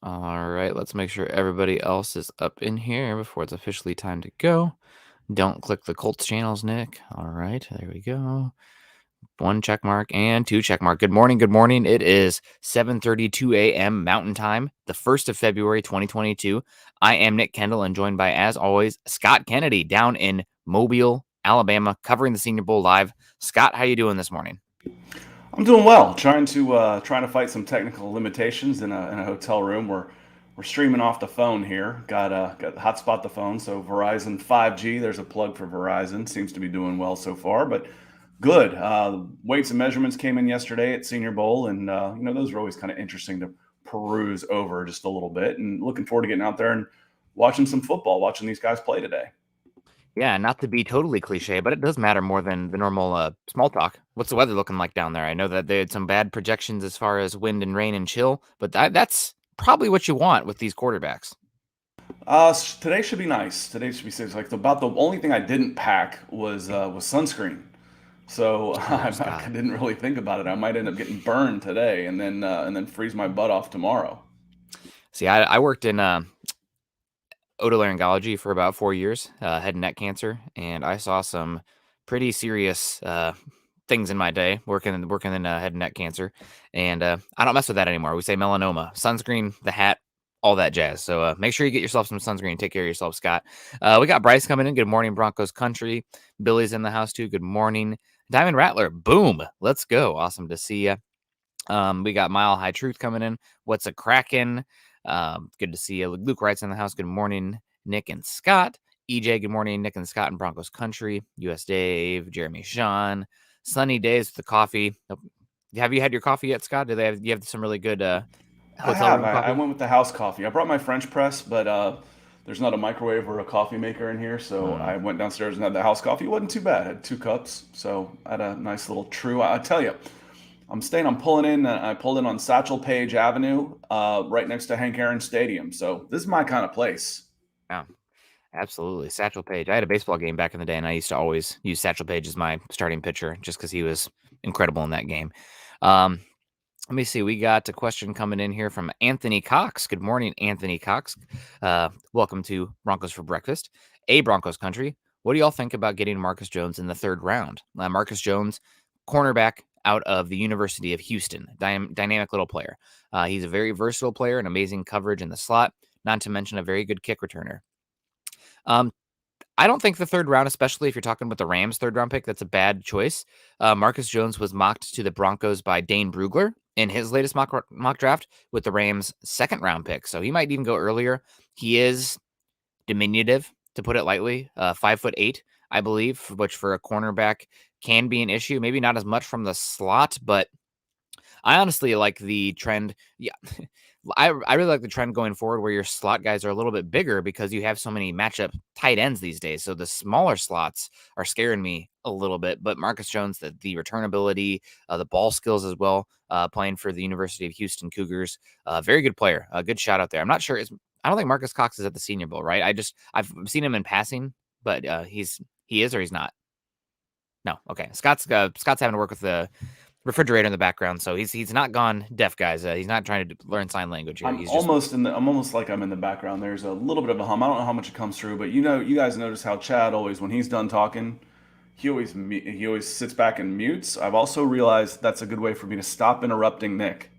All right, let's make sure everybody else is up in here before it's officially time to go. Don't click the Colts channels, Nick. All right, there we go. 1 check mark and 2 check mark. Good morning. Good morning. It is 7:32 a.m. Mountain Time, the 1st of February, 2022. I am Nick Kendell and joined by, as always, Scott Kennedy down in Mobile, Alabama, covering the Senior Bowl live. Scott, how you doing this morning? I'm doing well. Trying to fight some technical limitations in a hotel room. We're streaming off the phone here. Got hotspot the phone. So Verizon 5G. There's a plug for Verizon. Seems to be doing well so far, but good. Weights and measurements came in yesterday at Senior Bowl, and those are always kind of interesting to peruse over just a little bit. And looking forward to getting out there and watching some football, watching these guys play today. Yeah, not to be totally cliche, but it does matter more than the normal small talk. What's the weather looking like down there? I know that they had some bad projections as far as wind and rain and chill, but that's probably what you want with these quarterbacks. Today should be nice. Today should be safe. Like about the only thing I didn't pack was sunscreen. So Oh, I Scott. didn't really think about it. I might end up getting burned today and then freeze my butt off tomorrow. See, I worked in otolaryngology for about 4 years, head and neck cancer, and I saw some pretty serious things in my day working in head and neck cancer, and I don't mess with that anymore. We say melanoma, sunscreen, the hat, all that jazz. So make sure you get yourself some sunscreen. Take care of yourself, Scott. We got Bryce coming in. Good morning, Broncos country. Billy's in the house too. Good morning, Diamond Rattler. Boom, let's go. Awesome to see you. We got Mile High Truth coming in. What's a crackin'? Good to see you. Luke Wright's in the house. Good morning, Nick and Scott. EJ, good morning, Nick and Scott in Broncos country. US Dave, Jeremy Sean. Sunny days with the coffee. Have you had your coffee yet, Scott? Do you have some really good I hotel have. room I coffee? went with the house coffee. I brought my French press, but there's not a microwave or a coffee maker in here, so Hmm. I went downstairs and had the house coffee. It wasn't too bad. I had 2 cups, so I had a nice little true. I tell you, I'm pulling in. I pulled in on Satchel Paige Avenue, right next to Hank Aaron Stadium. So this is my kind of place. Yeah, absolutely. Satchel Paige. I had a baseball game back in the day, and I used to always use Satchel Paige as my starting pitcher just because he was incredible in that game. Um, Let me see. We got a question coming in here from Anthony Cox. Good morning, Anthony Cox. Welcome to Broncos for Breakfast, a Broncos country. What do y'all think about getting Marcus Jones in the 3rd round? Marcus Jones, cornerback out of the University of Houston, dynamic little player. He's a very versatile player, an amazing coverage in the slot, not to mention a very good kick returner. Um, I don't think the 3rd round, especially if you're talking about the Rams' 3rd round pick, that's a bad choice. Marcus Jones was mocked to the Broncos by Dane Brugler in his latest mock draft with the Rams' 2nd round pick. So he might even go earlier. He is diminutive, to put it lightly, 5'8", I believe, which for a cornerback can be an issue. Maybe not as much from the slot, but I honestly like the trend. Yeah, I really like the trend going forward where your slot guys are a little bit bigger because you have so many matchup tight ends these days. So the smaller slots are scaring me a little bit. But Marcus Jones, the return ability, the ball skills as well, playing for the University of Houston Cougars, very good player. A good shout out there. I'm not sure. I don't think Marcus Cox is at the Senior Bowl, right? I've seen him in passing, but he is or he's not. No, okay. Scott's having to work with the refrigerator in the background, so he's not gone deaf, guys. He's not trying to learn sign language here. He's just I'm almost like I'm in the background. There's a little bit of a hum. I don't know how much it comes through, but you guys notice how Chad always, when he's done talking, he always sits back and mutes. I've also realized that's a good way for me to stop interrupting Nick.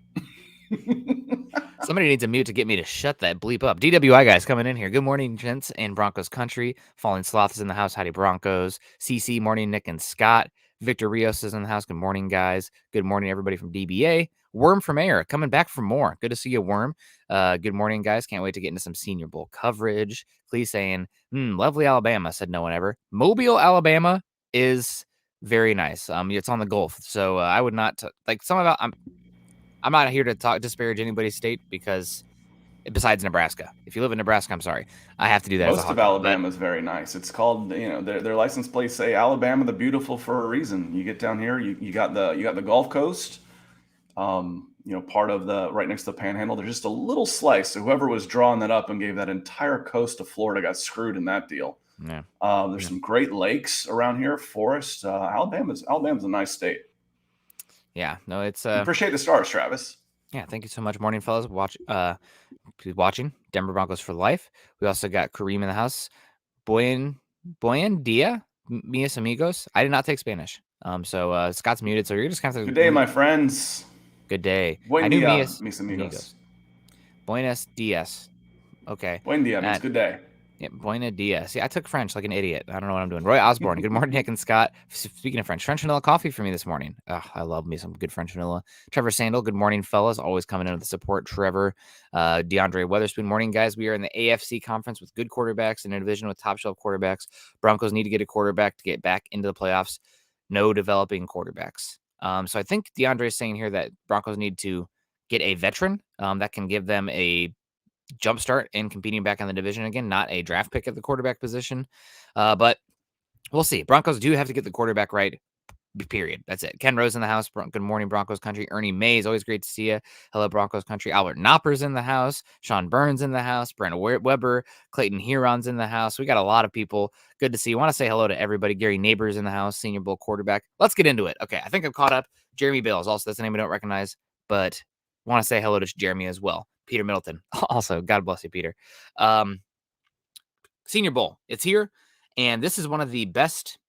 somebody needs a mute to get me to shut that bleep up. DWI guys coming in here. Good morning, gents in Broncos country. Falling Sloth is in the house. Howdy Broncos. CC morning, Nick and Scott. Victor Rios is in the house. Good morning, guys. Good morning, everybody from DBA. Worm from Air coming back for more. Good to see you, Worm. Good morning, guys. Can't wait to get into some Senior Bowl coverage. Clee saying, lovely Alabama, said no one ever. Mobile, Alabama is very nice. It's on the Gulf, so I would not like some about. I'm not here to disparage anybody's state because besides Nebraska, if you live in Nebraska, I'm sorry, I have to do that as a Most of hot dog. But Alabama is very nice. It's called, their license plates say Alabama the Beautiful for a reason. You get down here, you got the Gulf Coast, part of the right next to the Panhandle. There's just a little slice. So whoever was drawing that up and gave that entire coast of Florida got screwed in that deal. yeah, There's some great lakes around here, forests. Alabama's a nice state. yeah, no, it's Appreciate the stars, Travis. Yeah, thank you so much. Morning, fellas. Watching Denver Broncos for life. We also got Kareem in the house. Buen dia, mios amigos. I did not take Spanish. So Scott's muted, so you're just kind of Good day, my friends. good day. Buen I knew dia, mios mis amigos. amigos. Buenos dias. Okay. Buen dia means good day. Yeah, buena dia. See, I took French like an idiot. I don't know what I'm doing. Roy Osborne. Good morning, Nick and Scott. Speaking of French vanilla coffee for me this morning. I love me some good French vanilla. Trevor Sandel. Good morning, fellas. Always coming in with the support. Trevor, DeAndre Weatherspoon. Morning, guys. We are in the AFC conference with good quarterbacks and a division with top shelf quarterbacks. Broncos need to get a quarterback to get back into the playoffs. No developing quarterbacks. So I think DeAndre is saying here that Broncos need to get a veteran that can give them a jumpstart in competing back in the division again, not a draft pick at the quarterback position. But we'll see. Broncos do have to get the quarterback right, period. That's it. Ken Rose in the house. Good morning, Broncos country. Ernie Mays, always great to see you. Hello, Broncos country. Albert Knopper's in the house. Sean Burns in the house. Brent Weber. Clayton Huron's in the house. We got a lot of people. Good to see you. Want to say hello to everybody. Gary Neighbors in the house. Senior Bowl quarterback. Let's get into it. Okay, I think I'm caught up. Jeremy Bales. Also, that's a name I don't recognize, but want to say hello to Jeremy as well. Peter Middleton. Also, God bless you, Peter. Senior Bowl. It's here. And this is one of the best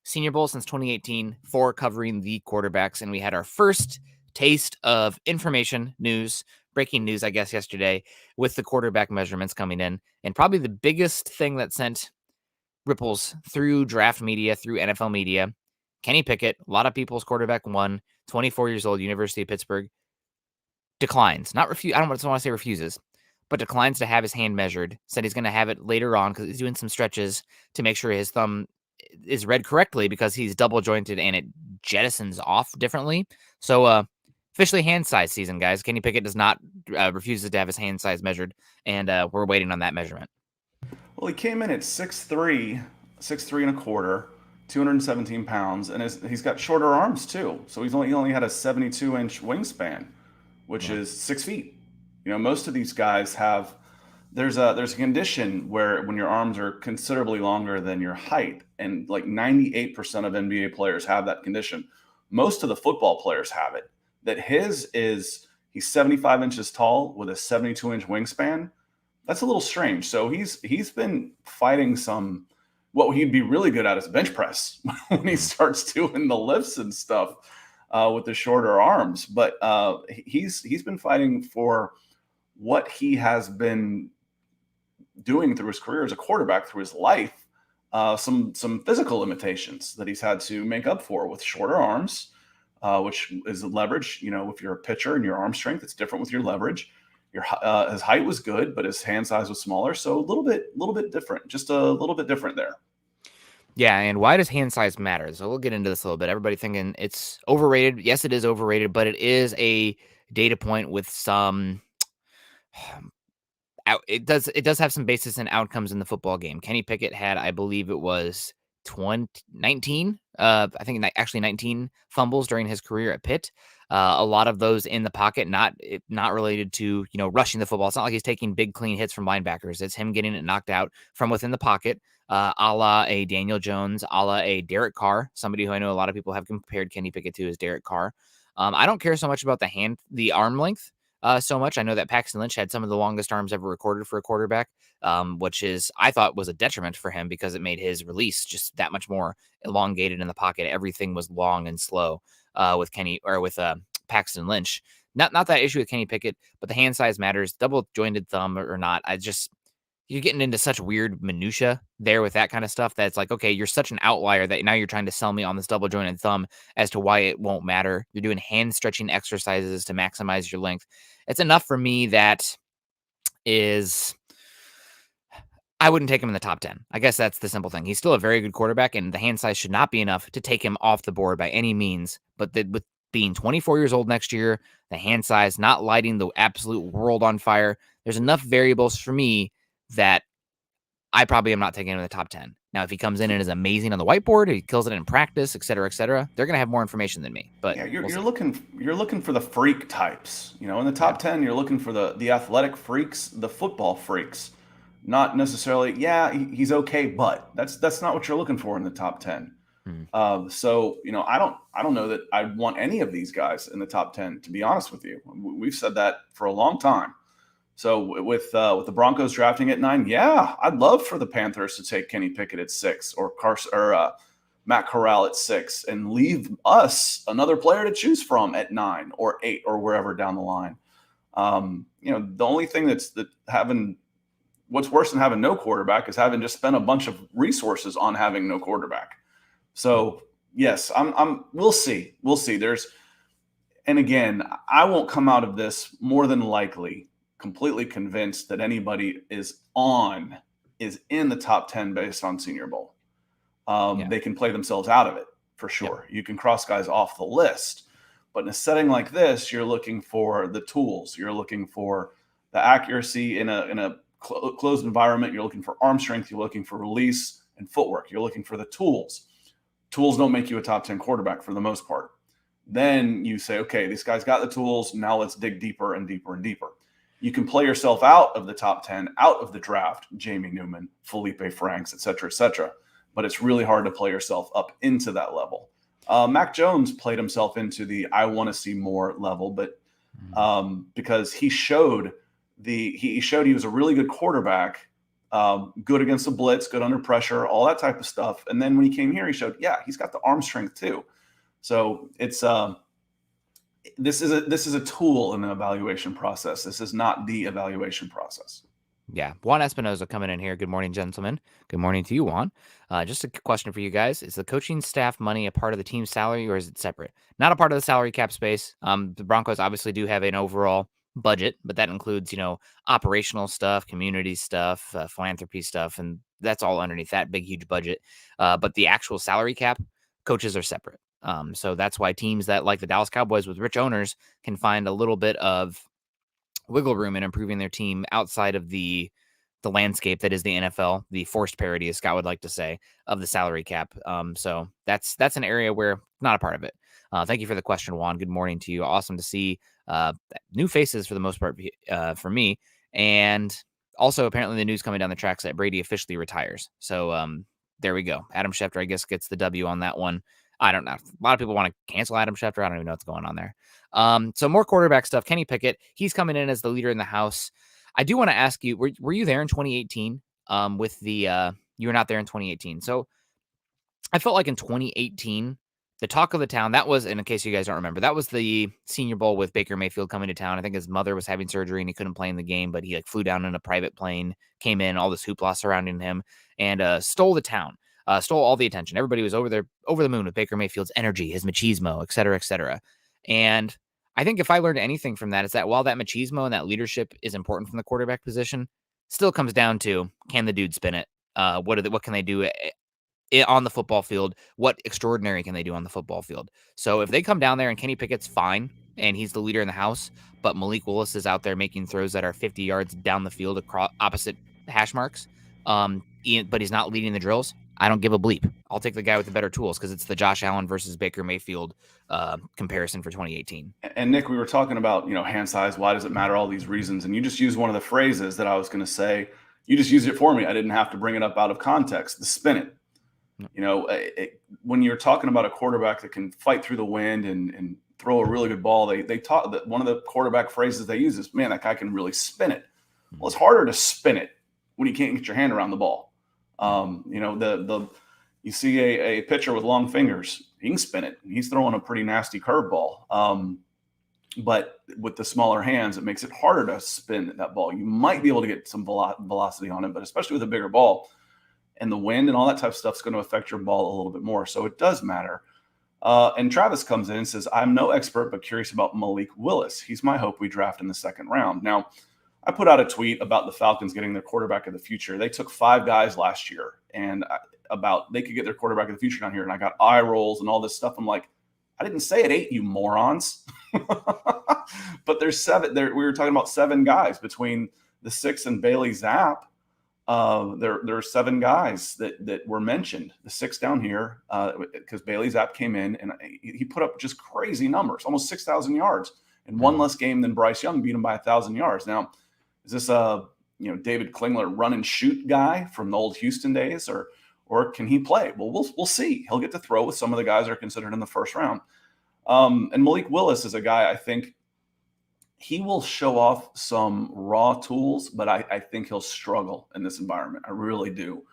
Senior Bowl since 2018 for covering the quarterbacks. And we had our first taste of information, breaking news, I guess, yesterday with the quarterback measurements coming in. And probably the biggest thing that sent ripples through draft media, through NFL media, Kenny Pickett, a lot of people's quarterback 24 years old, University of Pittsburgh, declines. I don't want to say refuses, but declines to have his hand measured. Said he's going to have it later on because he's doing some stretches to make sure his thumb is read correctly because he's double jointed and it jettisons off differently. So officially hand size season, guys. Kenny Pickett does not refuses to have his hand size measured, and we're waiting on that measurement. Well, he came in at 6'3", 6'3 and a quarter, 217 pounds, and he's got shorter arms too. So he only had a 72-inch wingspan, which is 6 feet. You know, most of these guys have. There's a condition where when your arms are considerably longer than your height, and like 98% of NBA players have that condition. Most of the football players have it. That he's 75 inches tall with a 72-inch wingspan. That's a little strange. So he's been fighting some. What he'd be really good at is bench press when he starts doing the lifts and stuff with the shorter arms. But he's been fighting for what he has been doing through his career as a quarterback, through his life, some physical limitations that he's had to make up for with shorter arms, which is leverage. You know, if you're a pitcher and your arm strength, it's different with your leverage. His height was good, but his hand size was smaller, so a little bit different, just a little bit different there. Yeah, and why does hand size matter? So we'll get into this a little bit. Everybody thinking it's overrated. Yes, it is overrated, but it is a data point with some. It does have some basis in outcomes in the football game. Kenny Pickett had, I believe it was 19, I think actually 19 fumbles during his career at Pitt. A lot of those in the pocket, not related to, rushing the football. It's not like he's taking big clean hits from linebackers. It's him getting it knocked out from within the pocket, a la a Daniel Jones, a la a Derek Carr, somebody who I know a lot of people have compared Kenny Pickett to as Derek Carr. I don't care so much about the arm length. So much. I know that Paxton Lynch had some of the longest arms ever recorded for a quarterback, which I thought was a detriment for him because it made his release just that much more elongated in the pocket. Everything was long and slow with Paxton Lynch. Not that issue with Kenny Pickett, but the hand size matters. Double jointed thumb or not. You're getting into such weird minutia there with that kind of stuff that's like, okay, you're such an outlier that now you're trying to sell me on this double jointed thumb as to why it won't matter. You're doing hand stretching exercises to maximize your length. It's enough for me that I wouldn't take him in the top 10. I guess that's the simple thing. He's still a very good quarterback, and the hand size should not be enough to take him off the board by any means. But with being 24 years old next year, the hand size not lighting the absolute world on fire, there's enough variables for me that I probably am not taking him in the top 10. Now, if he comes in and is amazing on the whiteboard, he kills it in practice, et cetera, they're going to have more information than me. But yeah, you're looking for the freak types. In the top 10, you're looking for the athletic freaks, the football freaks. Not necessarily, he's okay, but that's not what you're looking for in the top 10. So, I don't know that I'd want any of these guys in the top 10, to be honest with you. We've said that for a long time. So with the Broncos drafting at 9, yeah, I'd love for the Panthers to take Kenny Pickett at 6 or Matt Corral at 6 and leave us another player to choose from at 9 or 8 or wherever down the line. The only thing what's worse than having no quarterback is having just spent a bunch of resources on having no quarterback. So yes, we'll see. And again, I won't come out of this more than likely completely convinced that anybody is in the top 10 based on Senior Bowl. They can play themselves out of it for sure. Yeah. You can cross guys off the list, but in a setting like this, you're looking for the tools. You're looking for the accuracy in a closed environment. You're looking for arm strength. You're looking for release and footwork. You're looking for the tools. Tools don't make you a top 10 quarterback for the most part. Then you say, okay, this guy's got the tools. Now let's dig deeper and deeper and deeper. You can play yourself out of the top 10, out of the draft, Jamie Newman, Felipe Franks, et cetera, but it's really hard to play yourself up into that level. Mac Jones played himself into the I want to see more level, but because he showed he was a really good quarterback, good against the blitz, good under pressure, all that type of stuff. And then when he came here, he showed, he's got the arm strength too. So it's this is a tool in the evaluation process. This is not the evaluation process. Yeah. Juan Espinoza coming in here. Good morning, gentlemen. Good morning to you, Juan. Just a question for you guys. Is the coaching staff money a part of the team's salary or is it separate? Not a part of the salary cap space. The Broncos obviously do have an overall budget, but that includes, operational stuff, community stuff, philanthropy stuff, and that's all underneath that big, huge budget. But the actual salary cap, coaches are separate. So that's why teams that like the Dallas Cowboys with rich owners can find a little bit of wiggle room in improving their team outside of the landscape that is the NFL, the forced parity, as Scott would like to say, of the salary cap. So that's an area where not a part of it. Thank you for the question, Juan. Good morning to you. Awesome to see new faces for the most part for me. And also apparently the news coming down the tracks that Brady officially retires. So there we go. Adam Schefter, I guess, gets the W on that one. I don't know. A lot of people want to cancel Adam Schefter. I don't even know what's going on there. So more quarterback stuff. Kenny Pickett, he's coming in as the leader in the house. I do want to ask you, were you there in 2018 with the you were not there in 2018. So I felt like in 2018, the talk of the town, that was, in case you guys don't remember, that was the Senior Bowl with Baker Mayfield coming to town. I think his mother was having surgery and he couldn't play in the game, but he flew down in a private plane, came in, all this hoopla surrounding him, and stole the town. Stole all the attention. Everybody was over the moon with Baker Mayfield's energy, his machismo, et cetera, et cetera. And I think if I learned anything from that, it's that while that machismo and that leadership is important from the quarterback position, still comes down to, can the dude spin it? What can they do on the football field? What extraordinary can they do on the football field? So if they come down there and Kenny Pickett's fine and he's the leader in the house, but Malik Willis is out there making throws that are 50 yards down the field across opposite hash marks, but he's not leading the drills, I don't give a bleep. I'll take the guy with the better tools because it's the Josh Allen versus Baker Mayfield comparison for 2018. And Nick, we were talking about, hand size. Why does it matter? All these reasons. And you just used one of the phrases that I was going to say. You just used it for me. I didn't have to bring it up out of context. The spin it. No. When you're talking about a quarterback that can fight through the wind and throw a really good ball, they talk that one of the quarterback phrases they use is, man, that guy can really spin it. Well, it's harder to spin it when you can't get your hand around the ball. You see a pitcher with long fingers, he can spin it. He's throwing a pretty nasty curveball. But with the smaller hands, it makes it harder to spin that ball. You might be able to get some velocity on it, but especially with a bigger ball and the wind and all that type of stuff is going to affect your ball a little bit more. So it does matter. And Travis comes in and says, I'm no expert, but curious about Malik Willis. He's my hope we draft in the second round. Now, I put out a tweet about the Falcons getting their quarterback of the future. They took 5 guys last year and about they could get their quarterback of the future down here. And I got eye rolls and all this stuff. I'm like, I didn't say it 8, you morons. But there's 7 there. We were talking about 7 guys between the 6 and Bailey Zapp. There are 7 guys that were mentioned. The 6 down here, because Bailey Zapp came in and he put up just crazy numbers, almost 6,000 yards in one less game than Bryce Young, beat him by 1,000 yards. Now, is this a David Klingler run and shoot guy from the old Houston days, or or can he play? Well, we'll see. He'll get to throw with some of the guys that are considered in the first round. And Malik Willis is a guy I think he will show off some raw tools, but I think he'll struggle in this environment. I really do.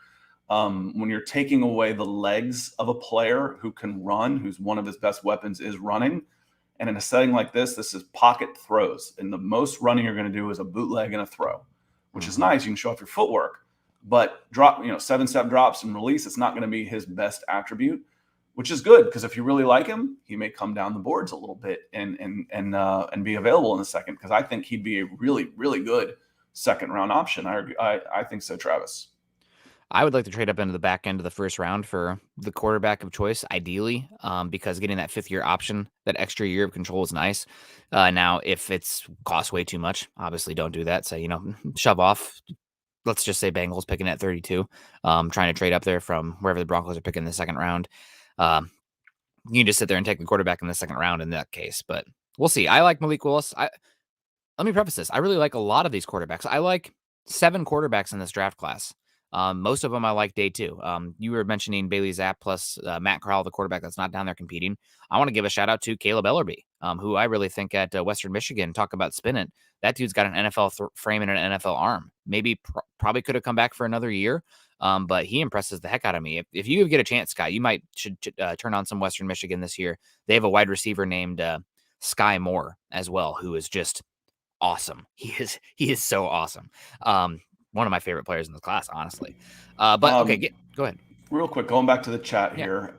When you're taking away the legs of a player who can run, who's one of his best weapons is running, and in a setting like this is pocket throws. And the most running you're going to do is a bootleg and a throw, which is nice. You can show off your footwork, but 7-step drops and release, it's not going to be his best attribute, which is good because if you really like him, he may come down the boards a little bit and be available in a second, because I think he'd be a really, really good second round option. I think so, Travis. I would like to trade up into the back end of the first round for the quarterback of choice, ideally, because getting that fifth-year option, that extra year of control is nice. Now, if it's cost way too much, obviously don't do that. So, shove off. Let's just say Bengals picking at 32, trying to trade up there from wherever the Broncos are picking in the second round. You can just sit there and take the quarterback in the second round in that case, but we'll see. I like Malik Willis. Let me preface this. I really like a lot of these quarterbacks. I like 7 quarterbacks in this draft class. Most of them I like day 2. You were mentioning Bailey Zapp plus Matt Corral, the quarterback that's not down there competing. I want to give a shout out to Caleb Ellerby, who I really think at Western Michigan, talk about spinning. That dude's got an NFL frame and an NFL arm. Maybe probably could have come back for another year, but he impresses the heck out of me. If you get a chance, Scott, you should turn on some Western Michigan this year. They have a wide receiver named Sky Moore as well, who is just awesome. He is so awesome. One of my favorite players in the class, honestly. But okay, go ahead. Real quick, going back to the chat here.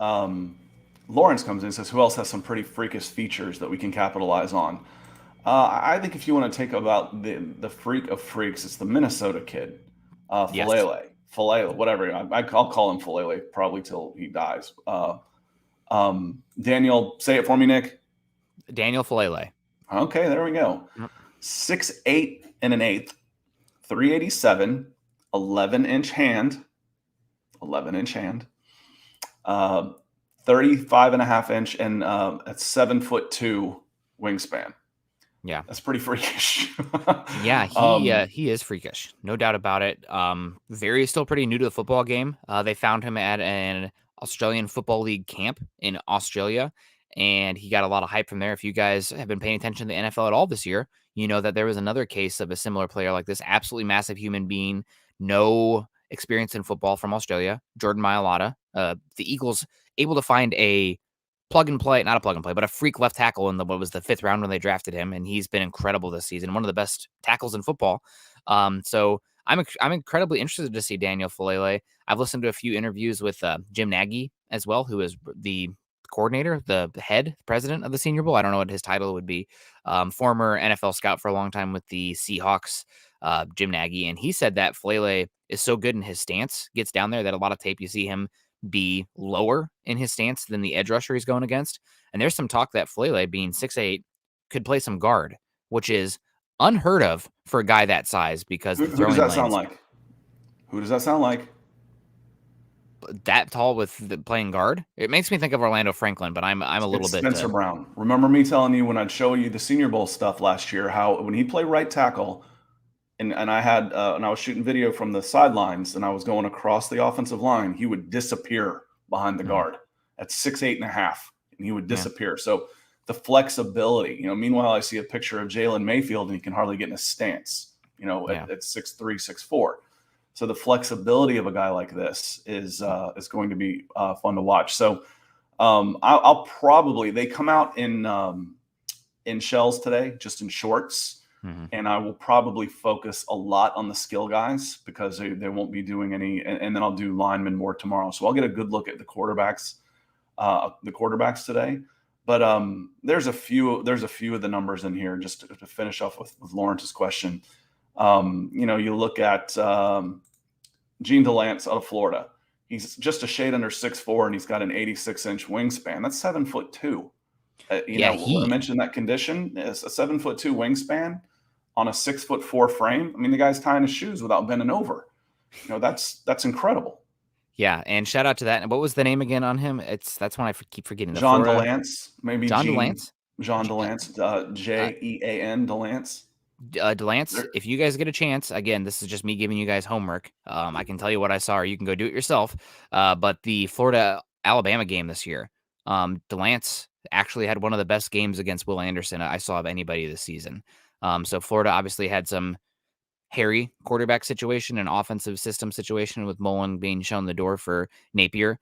Lawrence comes in and says, who else has some pretty freakish features that we can capitalize on? I think if you want to take about the freak of freaks, it's the Minnesota kid, Falele, whatever. I'll call him Falele probably till he dies. Daniel, say it for me, Nick. Daniel Falele. Okay, there we go. 6'8" and an eighth. 387, 11-inch hand, 35.5-inch, and at 7'2" wingspan. Yeah, that's pretty freakish. Yeah, he is freakish, no doubt about it. Still pretty new to the football game. They found him at an Australian Football League camp in Australia, and he got a lot of hype from there. If you guys have been paying attention to the NFL at all this year, you know that there was another case of a similar player like this, absolutely massive human being, no experience in football, from Australia, Jordan Mailata. The Eagles able to find a not a plug and play, but a freak left tackle in what was the 5th round when they drafted him, and he's been incredible this season, one of the best tackles in football. So I'm incredibly interested to see Daniel Falele. I've listened to a few interviews with Jim Nagy as well, who is the coordinator, the president of the Senior Bowl. I don't know what his title would be. Former NFL scout for a long time with the Seahawks, Jim Nagy. And he said that Falele is so good in his stance, gets down there, that a lot of tape you see him be lower in his stance than the edge rusher he's going against. And there's some talk that Falele, being 6'8", could play some guard, which is unheard of for a guy that size, because who does that sound like? Who does that sound like? That tall with playing guard? It makes me think of Orlando Franklin, but I'm a little bit Spencer Brown. Remember me telling you when I'd show you the Senior Bowl stuff last year, how when he played right tackle, and I had and I was shooting video from the sidelines, and I was going across the offensive line, he would disappear behind the guard at 6'8" and he would disappear. So the flexibility, meanwhile, I see a picture of Jalen Mayfield and he can hardly get in a stance, at 6'3", 6'4". So the flexibility of a guy like this is going to be fun to watch. So I'll probably, they come out in shells today, just in shorts, and I will probably focus a lot on the skill guys, because they won't be doing any, and then I'll do linemen more tomorrow. So I'll get a good look at the quarterbacks today. But there's a few of the numbers in here, just to finish off with Lawrence's question. You look at Gene DeLance out of Florida. He's just a shade under 6'4", and he's got an 86-inch wingspan. That's 7'2". I mentioned that condition is a 7'2" wingspan on a 6'4" frame. I mean, the guy's tying his shoes without bending over. That's incredible. Yeah, and shout out to that. And what was the name again on him? That's one I keep forgetting. DeLance, maybe Jean DeLance. Jean DeLance, Jean DeLance. Delance, if you guys get a chance, again, this is just me giving you guys homework. I can tell you what I saw, or you can go do it yourself. But the Florida-Alabama game this year, Delance actually had one of the best games against Will Anderson I saw of anybody this season. So Florida obviously had some hairy quarterback situation and offensive system situation with Mullen being shown the door for Napier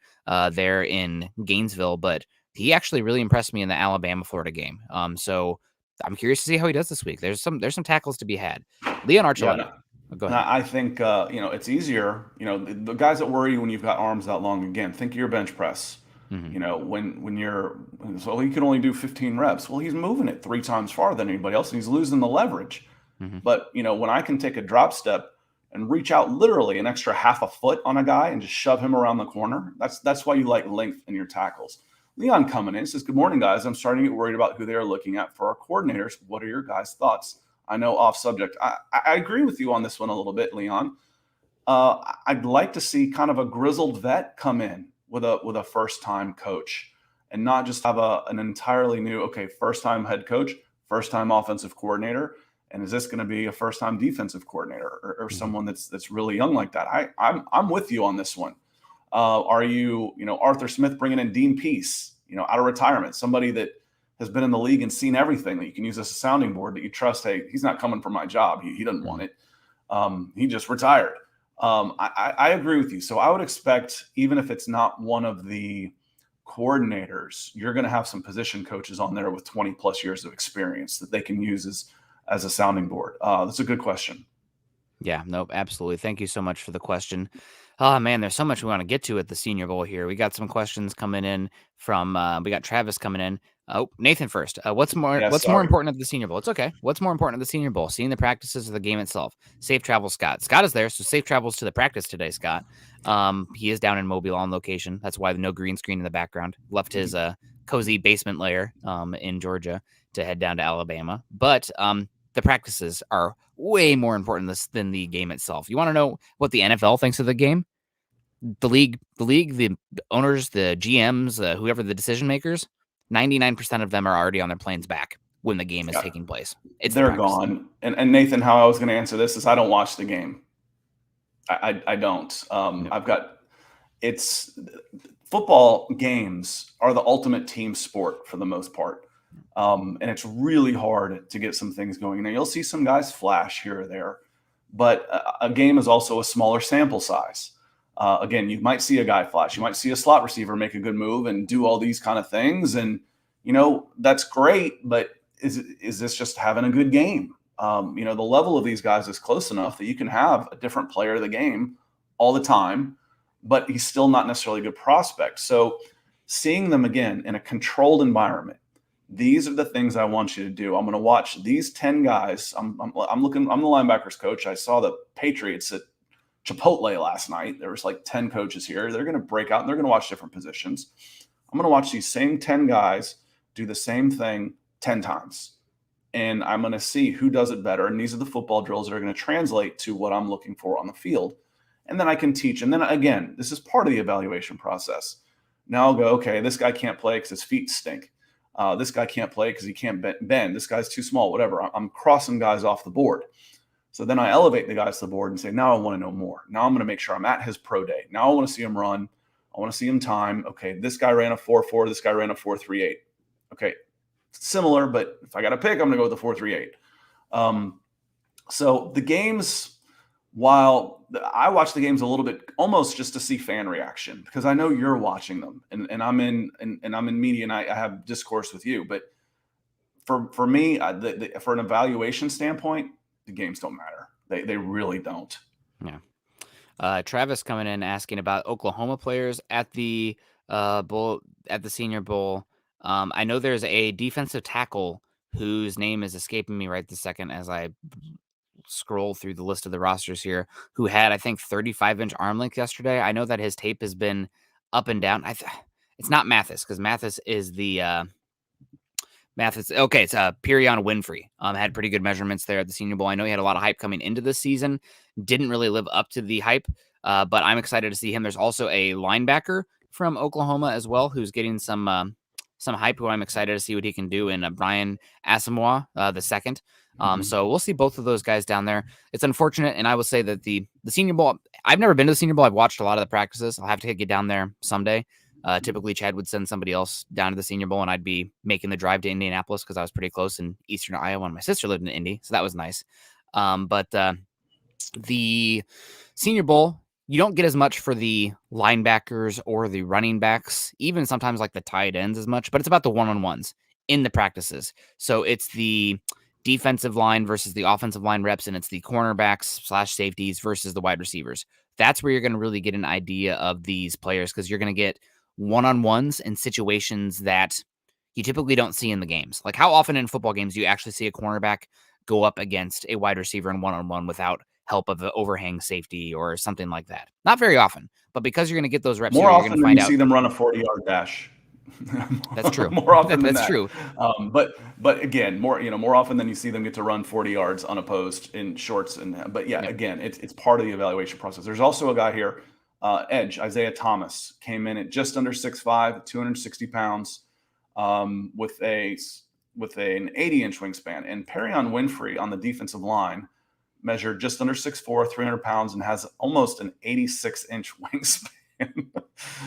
there in Gainesville, but he actually really impressed me in the Alabama-Florida game. So I'm curious to see how he does this week. There's some tackles to be had. Leon Yeah, Archuleta. Go ahead. I think it's easier. The guys that worry you when you've got arms that long. Again, think of your bench press. When you're he can only do 15 reps. Well, he's moving it 3 times farther than anybody else, and he's losing the leverage. But when I can take a drop step and reach out literally an extra half a foot on a guy and just shove him around the corner, that's why you like length in your tackles. Leon coming in says, "Good morning, guys. I'm starting to get worried about who they are looking at for our coordinators. What are your guys' thoughts?" I know off subject. I agree with you on this one a little bit, Leon. I'd like to see kind of a grizzled vet come in with a first time coach, and not just have an entirely new first time head coach, first time offensive coordinator, and is this going to be a first time defensive coordinator or someone that's really young like that? I'm with you on this one. Are you Arthur Smith bringing in Dean Peace out of retirement, somebody that has been in the league and seen everything that you can use as a sounding board that you trust? Hey, he's not coming for my job. He doesn't want it. He just retired. I agree with you. So I would expect, even if it's not one of the coordinators, you're going to have some position coaches on there with 20 plus years of experience that they can use as a sounding board. That's a good question. Yeah, nope, absolutely. Thank you so much for the question. Oh man, there's so much we want to get to at the Senior Bowl here. We got some questions coming in from we got Travis coming in. Oh, Nathan first. What's more important at the Senior Bowl? It's okay. What's more important at the Senior Bowl? Seeing the practices or the game itself? Safe travels, Scott. Scott is there, so safe travels to the practice today, Scott. He is down in Mobile on location. That's why no green screen in the background. Left his cozy basement lair in Georgia to head down to Alabama. But the practices are way more important than the game itself. You want to know what the NFL thinks of the game? The league, the owners, the GMs, whoever the decision makers, 99% of them are already on their planes back when the game is taking place. They're gone. And Nathan, how I was going to answer this is I don't watch the game. I don't. Football games are the ultimate team sport for the most part. And it's really hard to get some things going. Now, you'll see some guys flash here or there, but a game is also a smaller sample size. Again, you might see a guy flash. You might see a slot receiver make a good move and do all these kind of things. And, that's great, but is this just having a good game? The level of these guys is close enough that you can have a different player of the game all the time, but he's still not necessarily a good prospect. So seeing them again in a controlled environment, these are the things I want you to do. I'm going to watch these 10 guys. I'm the linebackers coach. I saw the Patriots at Chipotle last night. There was like 10 coaches here. They're going to break out and they're going to watch different positions. I'm going to watch these same 10 guys do the same thing 10 times. And I'm going to see who does it better. And these are the football drills that are going to translate to what I'm looking for on the field. And then I can teach. And then again, this is part of the evaluation process. Now I'll go, okay, this guy can't play because his feet stink. This guy can't play because he can't bend. This guy's too small, whatever. I'm crossing guys off the board. So then I elevate the guys to the board and say, now I want to know more. Now I'm going to make sure I'm at his pro day. Now I want to see him run. I want to see him time. Okay, this guy ran a 4.4. This guy ran a 4.38. Okay, similar, but if I got to pick, I'm going to go with the 4.38. So the games, while I watch the games a little bit almost just to see fan reaction, because I know you're watching them and I'm in media and I have discourse with you. But for me, for an evaluation standpoint, the games don't matter. They really don't. Yeah. Travis coming in asking about Oklahoma players at the bowl, at the Senior Bowl. I know there's a defensive tackle whose name is escaping me right this second as I scroll through the list of the rosters here, who had, I think, 35-inch arm length yesterday. I know that his tape has been up and down. It's not Mathis, because Mathis is the Mathis. Okay, it's Perion Winfrey. Had pretty good measurements there at the Senior Bowl. I know he had a lot of hype coming into the season. Didn't really live up to the hype, but I'm excited to see him. There's also a linebacker from Oklahoma as well who's getting some hype, who I'm excited to see what he can do in Brian Asamoah the second. So we'll see both of those guys down there. It's unfortunate, and I will say that the Senior Bowl, I've never been to the Senior Bowl. I've watched a lot of the practices. I'll have to get down there someday. Typically, Chad would send somebody else down to the Senior Bowl, and I'd be making the drive to Indianapolis because I was pretty close in eastern Iowa, and my sister lived in Indy, so that was nice. But the Senior Bowl, you don't get as much for the linebackers or the running backs, even sometimes like the tight ends as much, but it's about the one-on-ones in the practices. So it's the defensive line versus the offensive line reps, and it's the cornerbacks / safeties versus the wide receivers. That's where you're going to really get an idea of these players, because you're going to get one-on-ones in situations that you typically don't see in the games. Like, how often in football games do you actually see a cornerback go up against a wide receiver in one-on-one without help of an overhang safety or something like that? Not very often, but because you're going to get those reps, More you're often going to than find you out. see them run a 40-yard dash. That's true. More often than That's that. true. But again, more often than you see them get to run 40 yards unopposed in shorts. But again, it's part of the evaluation process. There's also a guy here, edge Isaiah Thomas, came in at just under 6'5", 260 pounds, with an 80-inch wingspan. And Perion Winfrey on the defensive line measured just under 6'4", 300 pounds, and has almost an 86-inch wingspan.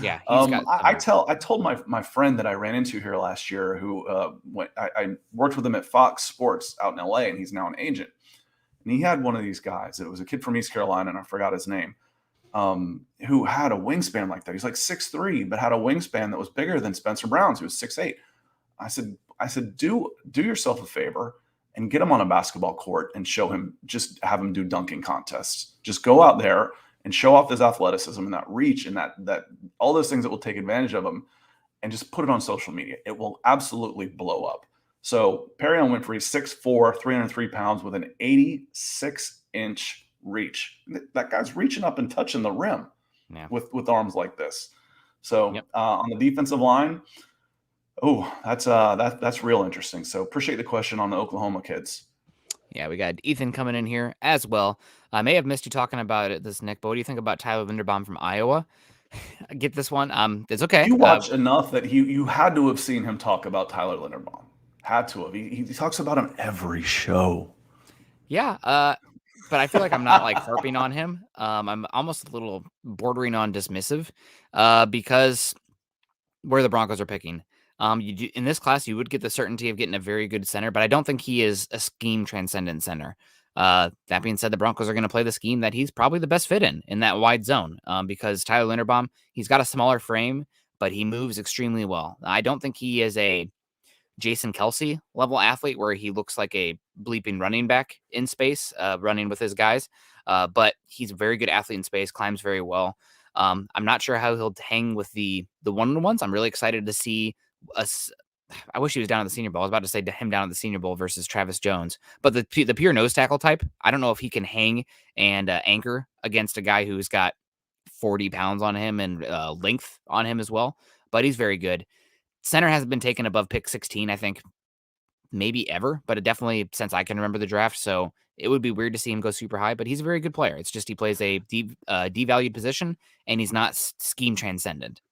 Yeah, he's got. I told my friend that I ran into here last year, who I worked with him at Fox Sports out in LA, and he's now an agent. And he had one of these guys. It was a kid from East Carolina, and I forgot his name, who had a wingspan like that. He's like 6'3", but had a wingspan that was bigger than Spencer Brown's, who was 6'8". I said, do yourself a favor and get him on a basketball court and just have him do dunking contests. Just go out there and show off his athleticism and that reach and that all those things that will take advantage of him, and just put it on social media. It will absolutely blow up. So Perion Winfrey, 6'4", 303 pounds with an 86-inch reach. That guy's reaching up and touching the rim with arms like this. So on the defensive line, that's real interesting. So appreciate the question on the Oklahoma kids. Yeah, we got Ethan coming in here as well. I may have missed you talking about it, Nick, but what do you think about Tyler Linderbaum from Iowa? Get this one. It's okay. You watch enough that you had to have seen him talk about Tyler Linderbaum. Had to have. He talks about him every show. Yeah, but I feel like I'm not like harping on him. I'm almost a little bordering on dismissive, because where the Broncos are picking. In this class, you would get the certainty of getting a very good center, but I don't think he is a scheme transcendent center. That being said, the Broncos are going to play the scheme that he's probably the best fit in that wide zone, because Tyler Linderbaum, he's got a smaller frame, but he moves extremely well. I don't think he is a Jason Kelsey level athlete where he looks like a bleeping running back in space, running with his guys. But he's a very good athlete in space, climbs very well. I'm not sure how he'll hang with the one-on-ones. I'm really excited to see us. I wish he was down at the Senior Bowl. I was about to say him down at the Senior Bowl versus Travis Jones, but the pure nose tackle type, I don't know if he can hang and anchor against a guy who's got 40 pounds on him and length on him as well, but he's very good. Center hasn't been taken above pick 16, I think, maybe ever, but it definitely since I can remember the draft. So it would be weird to see him go super high, but he's a very good player. It's just he plays a devalued position, and he's not scheme transcendent.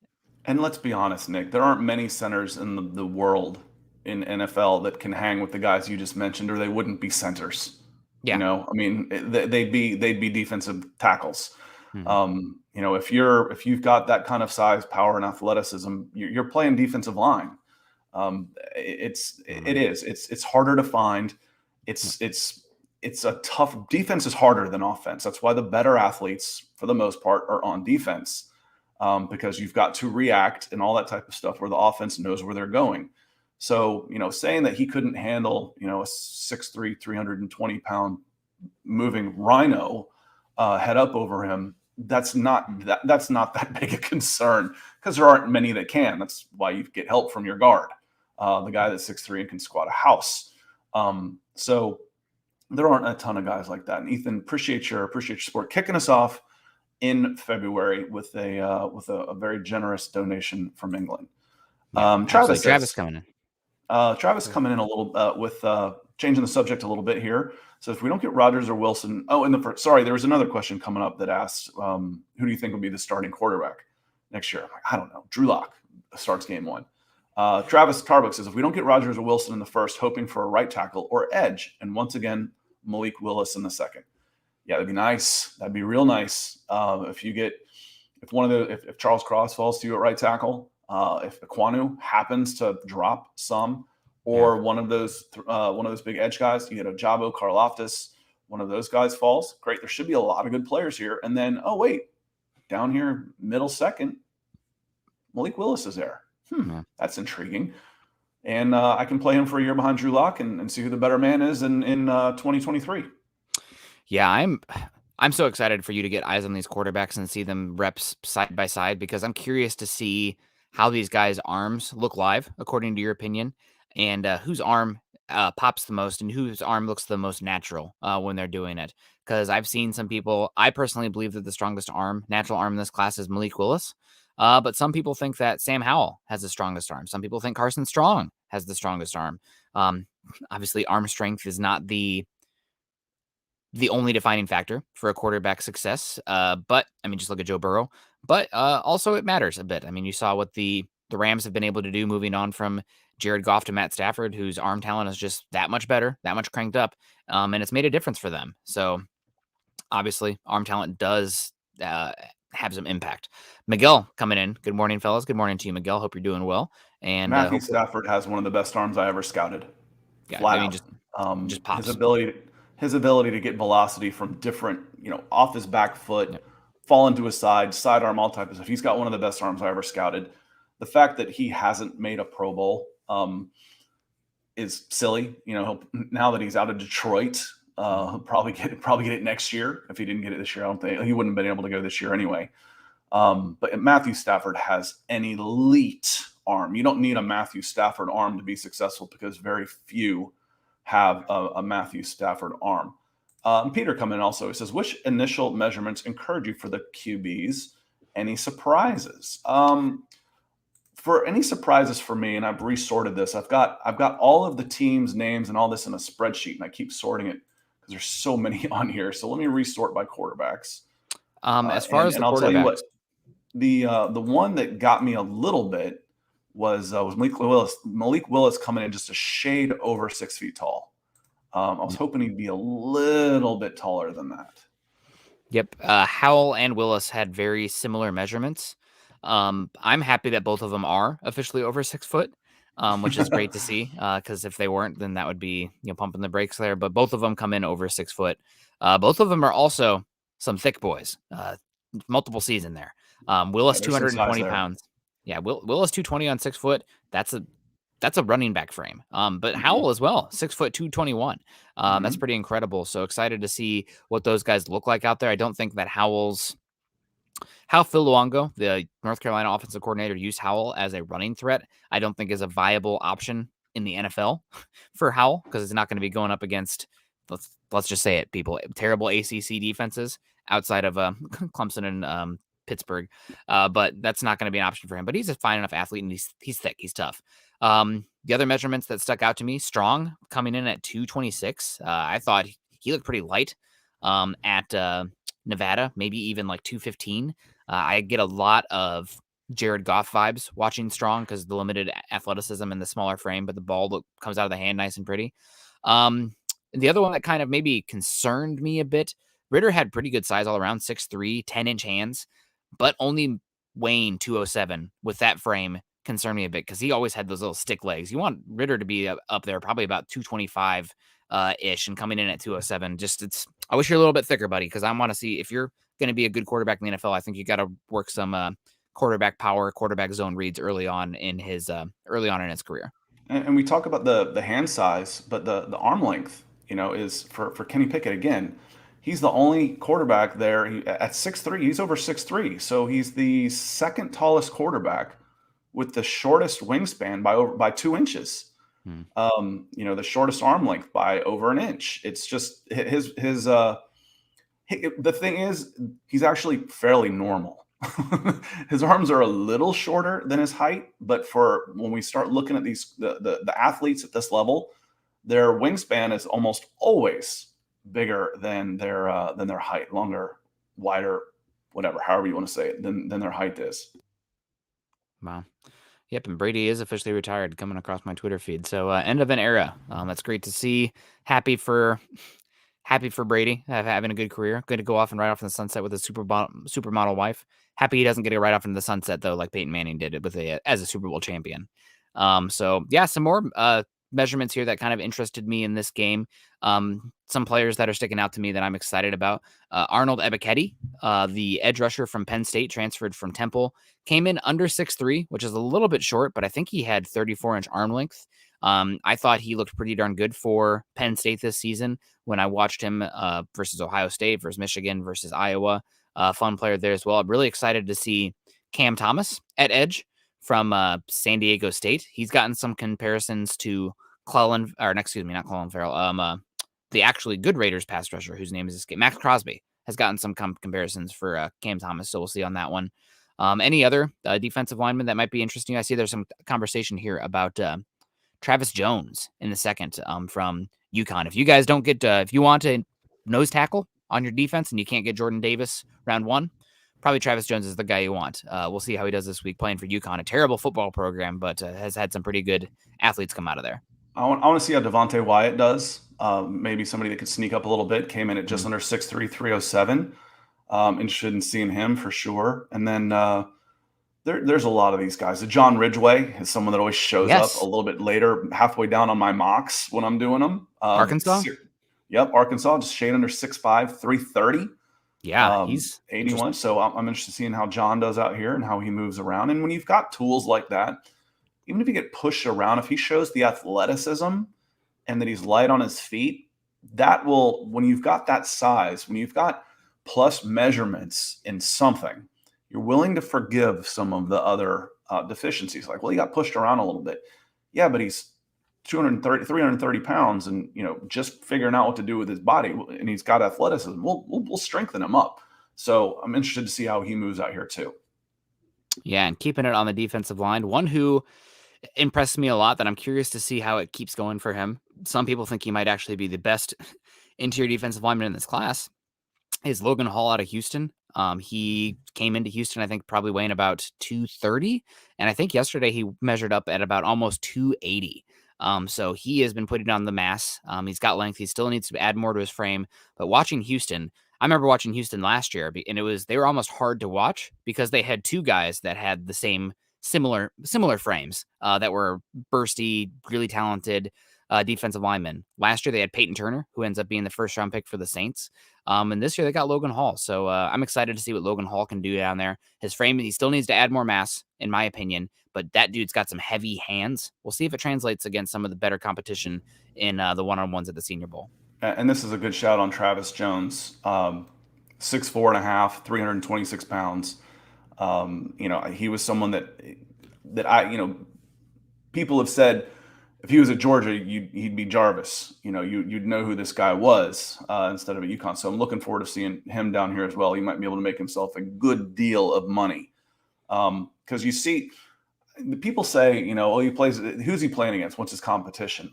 And let's be honest, Nick, there aren't many centers in the world in NFL that can hang with the guys you just mentioned, or they wouldn't be centers. Yeah. You know, I mean, they'd be defensive tackles. Mm-hmm. You know, if you've got that kind of size, power, and athleticism, you're playing defensive line. It's harder to find. It's a tough defense is harder than offense. That's why the better athletes, for the most part, are on defense, because you've got to react and all that type of stuff where the offense knows where they're going. So, you know, saying that he couldn't handle, you know, a 6'3", 320-pound moving rhino head up over him, that's not that big a concern, because there aren't many that can. That's why you get help from your guard, the guy that's 6'3" and can squat a house. So there aren't a ton of guys like that. And Ethan, appreciate your support, kicking us off in February with a very generous donation from England. Travis coming in. Travis coming in a little with changing the subject a little bit here. So if we don't get Rodgers or Wilson, there was another question coming up that asked, who do you think will be the starting quarterback next year? I'm like, I don't know. Drew Lock starts game one. Travis Tarbuck says, if we don't get Rodgers or Wilson in the first, hoping for a right tackle or edge, and once again, Malik Willis in the second. Yeah, that'd be nice. That'd be real nice. If Charles Cross falls to you at right tackle, if Ekwonu happens to drop some, or one of those big edge guys, you get a Jabo, Karlaftis, one of those guys falls. Great. There should be a lot of good players here. And then, oh wait, down here, middle second, Malik Willis is there. That's intriguing. And I can play him for a year behind Drew Lock and see who the better man is in 2023. Yeah, I'm so excited for you to get eyes on these quarterbacks and see them reps side by side, because I'm curious to see how these guys' arms look live, according to your opinion, and whose arm pops the most and whose arm looks the most natural when they're doing it. Because I've seen some people, I personally believe that the strongest natural arm in this class is Malik Willis. But some people think that Sam Howell has the strongest arm. Some people think Carson Strong has the strongest arm. Obviously, arm strength is not the only defining factor for a quarterback success. But I mean, just look at Joe Burrow. But also it matters a bit. I mean, you saw what the Rams have been able to do moving on from Jared Goff to Matt Stafford, whose arm talent is just that much better, that much cranked up. And it's made a difference for them. So obviously arm talent does have some impact. Miguel coming in. Good morning, fellas. Good morning to you, Miguel. Hope you're doing well. And Matthew Stafford has one of the best arms I ever scouted. Yeah, flat I mean, out. just pops. His ability to get velocity from different, off his back foot, fall into his sidearm, all type of stuff. He's got one of the best arms I ever scouted. The fact that he hasn't made a Pro Bowl is silly. Now that he's out of Detroit, he'll probably get it next year. If he didn't get it this year, I don't think he wouldn't have been able to go this year anyway. But Matthew Stafford has an elite arm. You don't need a Matthew Stafford arm to be successful, because very few have a Matthew Stafford arm. Peter coming in also. He says, which initial measurements encourage you for the QBs? Any surprises? For any surprises for me, and I've resorted this, I've got all of the teams' names and all this in a spreadsheet, and I keep sorting it because there's so many on here. So let me resort by quarterbacks. As far as the I'll quarterbacks, tell you what, the one that got me a little bit was Malik Willis. Malik Willis coming in just a shade over 6 feet tall. I was hoping he'd be a little bit taller than that. Yep. Howell and Willis had very similar measurements. I'm happy that both of them are officially over 6 foot, which is great to see. Because if they weren't, then that would be pumping the brakes there. But both of them come in over 6 foot. Both of them are also some thick boys. Multiple season there. Willis 220 pounds. Yeah, Willis 220 on 6 foot. That's a running back frame. But Howell as well, 6 foot 221. That's pretty incredible. So excited to see what those guys look like out there. I don't think that Phil Luongo, the North Carolina offensive coordinator, used Howell as a running threat. I don't think is a viable option in the NFL for Howell, because it's not going to be going up against, let's just say it, people, terrible ACC defenses outside of Clemson and Pittsburgh, but that's not going to be an option for him. But he's a fine enough athlete, and he's thick, he's tough. The other measurements that stuck out to me: Strong coming in at 226. I thought he looked pretty light at Nevada, maybe even like 215. I get a lot of Jared Goff vibes watching Strong, because the limited athleticism and the smaller frame, but the ball comes out of the hand nice and pretty. The other one that kind of maybe concerned me a bit: Ritter had pretty good size all around, 6'3", 10-inch hands, but only weighing 207 with that frame concerned me a bit, because he always had those little stick legs. You want Ritter to be up there probably about 225 ish, and coming in at 207. I wish you're a little bit thicker, buddy, because I want to see if you're going to be a good quarterback in the NFL. I think you got to work some quarterback power, quarterback zone reads early on in his career. And we talk about the hand size, but the arm length, is for Kenny Pickett again. He's the only quarterback there at 6'3". He's over 6'3", so he's the second tallest quarterback with the shortest wingspan by 2 inches. The shortest arm length by over an inch. It's just the thing is, he's actually fairly normal. His arms are a little shorter than his height, but for when we start looking at the athletes at this level, their wingspan is almost always bigger than their height, longer, wider, whatever, however you want to say it, than their height is. Wow. Yep, and Brady is officially retired, coming across my Twitter feed. So end of an era. That's great to see. Happy for Brady having a good career. Good to go off and ride off in the sunset with a supermodel wife. Happy he doesn't get to ride off into the sunset though, like Peyton Manning did it with as a Super Bowl champion. So yeah, some more measurements here that kind of interested me in this game. Some players that are sticking out to me that I'm excited about. Arnold Ebiketti, the edge rusher from Penn State, transferred from Temple, came in under 6'3", which is a little bit short, but I think he had 34-inch arm length. I thought he looked pretty darn good for Penn State this season when I watched him versus Ohio State, versus Michigan, versus Iowa. Fun player there as well. I'm really excited to see Cam Thomas at edge from San Diego State. He's gotten some comparisons to not Clellan Farrell. The actually good Raiders pass rusher whose name is escaped. Max Crosby has gotten some comparisons for Cam Thomas, so we'll see on that one. Any other defensive lineman that might be interesting? I see there's some conversation here about Travis Jones in the second from UConn. If you guys don't get, if you want a nose tackle on your defense and you can't get Jordan Davis round one, probably Travis Jones is the guy you want. We'll see how he does this week playing for UConn, a terrible football program, but has had some pretty good athletes come out of there. I want to see how Devontae Wyatt does. Maybe somebody that could sneak up a little bit. Came in at just under 6'3", 307. Interested in seeing him for sure. And then there's a lot of these guys. John Ridgway is someone that always shows up a little bit later, halfway down on my mocks when I'm doing them. Arkansas? Yep, Arkansas, just shade under 6'5", 330. Yeah, he's 81. So I'm interested in seeing how John does out here and how he moves around. And when you've got tools like that, even if you get pushed around, if he shows the athleticism and that he's light on his feet, that will, when you've got that size, when you've got plus measurements in something, you're willing to forgive some of the other deficiencies. Like, well, he got pushed around a little bit. Yeah, but he's 330 pounds and, just figuring out what to do with his body, and he's got athleticism. We'll strengthen him up. So I'm interested to see how he moves out here too. Yeah, and keeping it on the defensive line, one who impressed me a lot that I'm curious to see how it keeps going for him. Some people think he might actually be the best interior defensive lineman in this class is Logan Hall out of Houston. He came into Houston, I think, probably weighing about 230. And I think yesterday he measured up at about almost 280. So he has been putting on the mass. He's got length. He still needs to add more to his frame. But watching Houston, I remember watching Houston last year, and they were almost hard to watch because they had two guys that had the same similar frames that were bursty, really talented defensive linemen. Last year they had Peyton Turner, who ends up being the first round pick for the Saints. And this year they got Logan Hall. So I'm excited to see what Logan Hall can do down there. His frame, he still needs to add more mass, in my opinion, but that dude's got some heavy hands. We'll see if it translates against some of the better competition in the one-on-ones at the Senior Bowl. And this is a good shout on Travis Jones. 6'4.5", 326 pounds. He was someone that I, people have said if he was at Georgia, he'd be Jarvis. You'd know who this guy was instead of at UConn. So I'm looking forward to seeing him down here as well. He might be able to make himself a good deal of money. Because you see, the people say, he plays. Who's he playing against? What's his competition?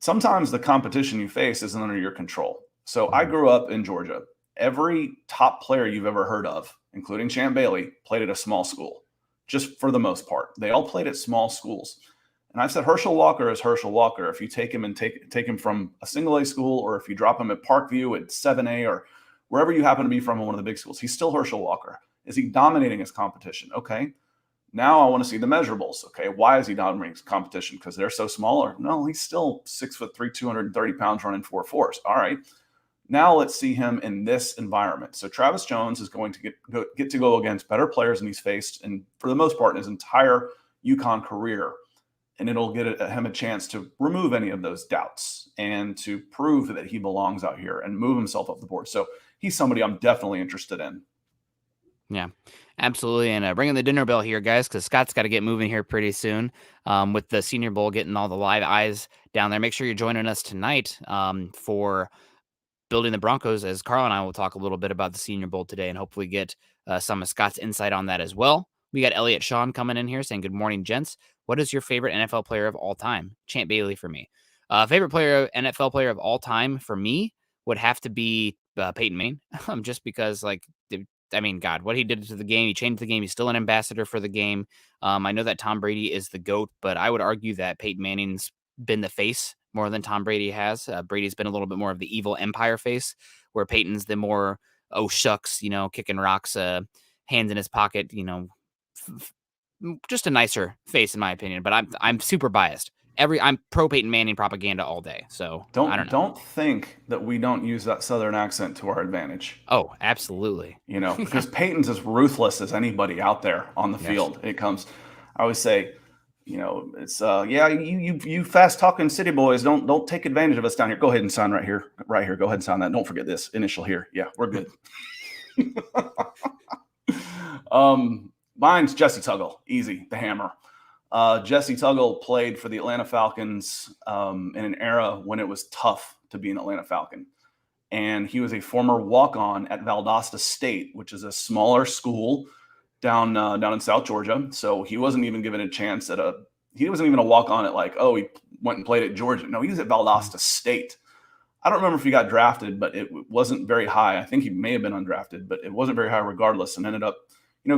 Sometimes the competition you face isn't under your control. So I grew up in Georgia. Every top player you've ever heard of, including Champ Bailey, played at a small school, just for the most part. They all played at small schools. And I've said Herschel Walker is Herschel Walker. If you take him and take him from a single A school, or if you drop him at Parkview at 7A, or wherever you happen to be from in one of the big schools, he's still Herschel Walker. Is he dominating his competition? Okay. Now I want to see the measurables. Okay. Why is he dominating his competition? Because they're so smaller? No, he's still 6'3", 230 pounds running 4.4s. All right. Now let's see him in this environment. So Travis Jones is going to get to go against better players than he's faced, and for the most part, in his entire UConn career. And it'll get him a chance to remove any of those doubts and to prove that he belongs out here and move himself up the board. So he's somebody I'm definitely interested in. Yeah, absolutely. And bringing the dinner bell here, guys, because Scott's got to get moving here pretty soon with the Senior Bowl getting all the live eyes down there. Make sure you're joining us tonight for building the Broncos, as Carl and I will talk a little bit about the Senior Bowl today and hopefully get some of Scott's insight on that as well. We got Elliot Sean coming in here saying, good morning, gents. What is your favorite NFL player of all time? Champ Bailey for me. Favorite NFL player of all time for me would have to be Peyton Manning, just because I mean, God, what he did to the game, he changed the game. He's still an ambassador for the game. I know that Tom Brady is the GOAT, but I would argue that Peyton Manning's been the face more than Tom Brady has. Brady's been a little bit more of the evil empire face, where Peyton's the more, oh, shucks, kicking rocks, hands in his pocket, just a nicer face, in my opinion. But I'm super biased. I'm pro Peyton Manning propaganda all day. So I don't know. Don't think that we don't use that Southern accent to our advantage. Oh, absolutely. Because Peyton's as ruthless as anybody out there on the field. I always say, it's you fast talking city boys, don't take advantage of us down here. Go ahead and sign right here. Go ahead and sign that. Don't forget this initial here. Yeah, we're good. Mine's Jesse Tuggle. Easy, the hammer. Jesse Tuggle played for the Atlanta Falcons in an era when it was tough to be an Atlanta Falcon. And he was a former walk-on at Valdosta State, which is a smaller school down in South Georgia. So he wasn't even given a chance he wasn't even a walk-on at he went and played at Georgia. No, he was at Valdosta State. I don't remember if he got drafted, but it wasn't very high. I think he may have been undrafted, but it wasn't very high regardless, and ended up,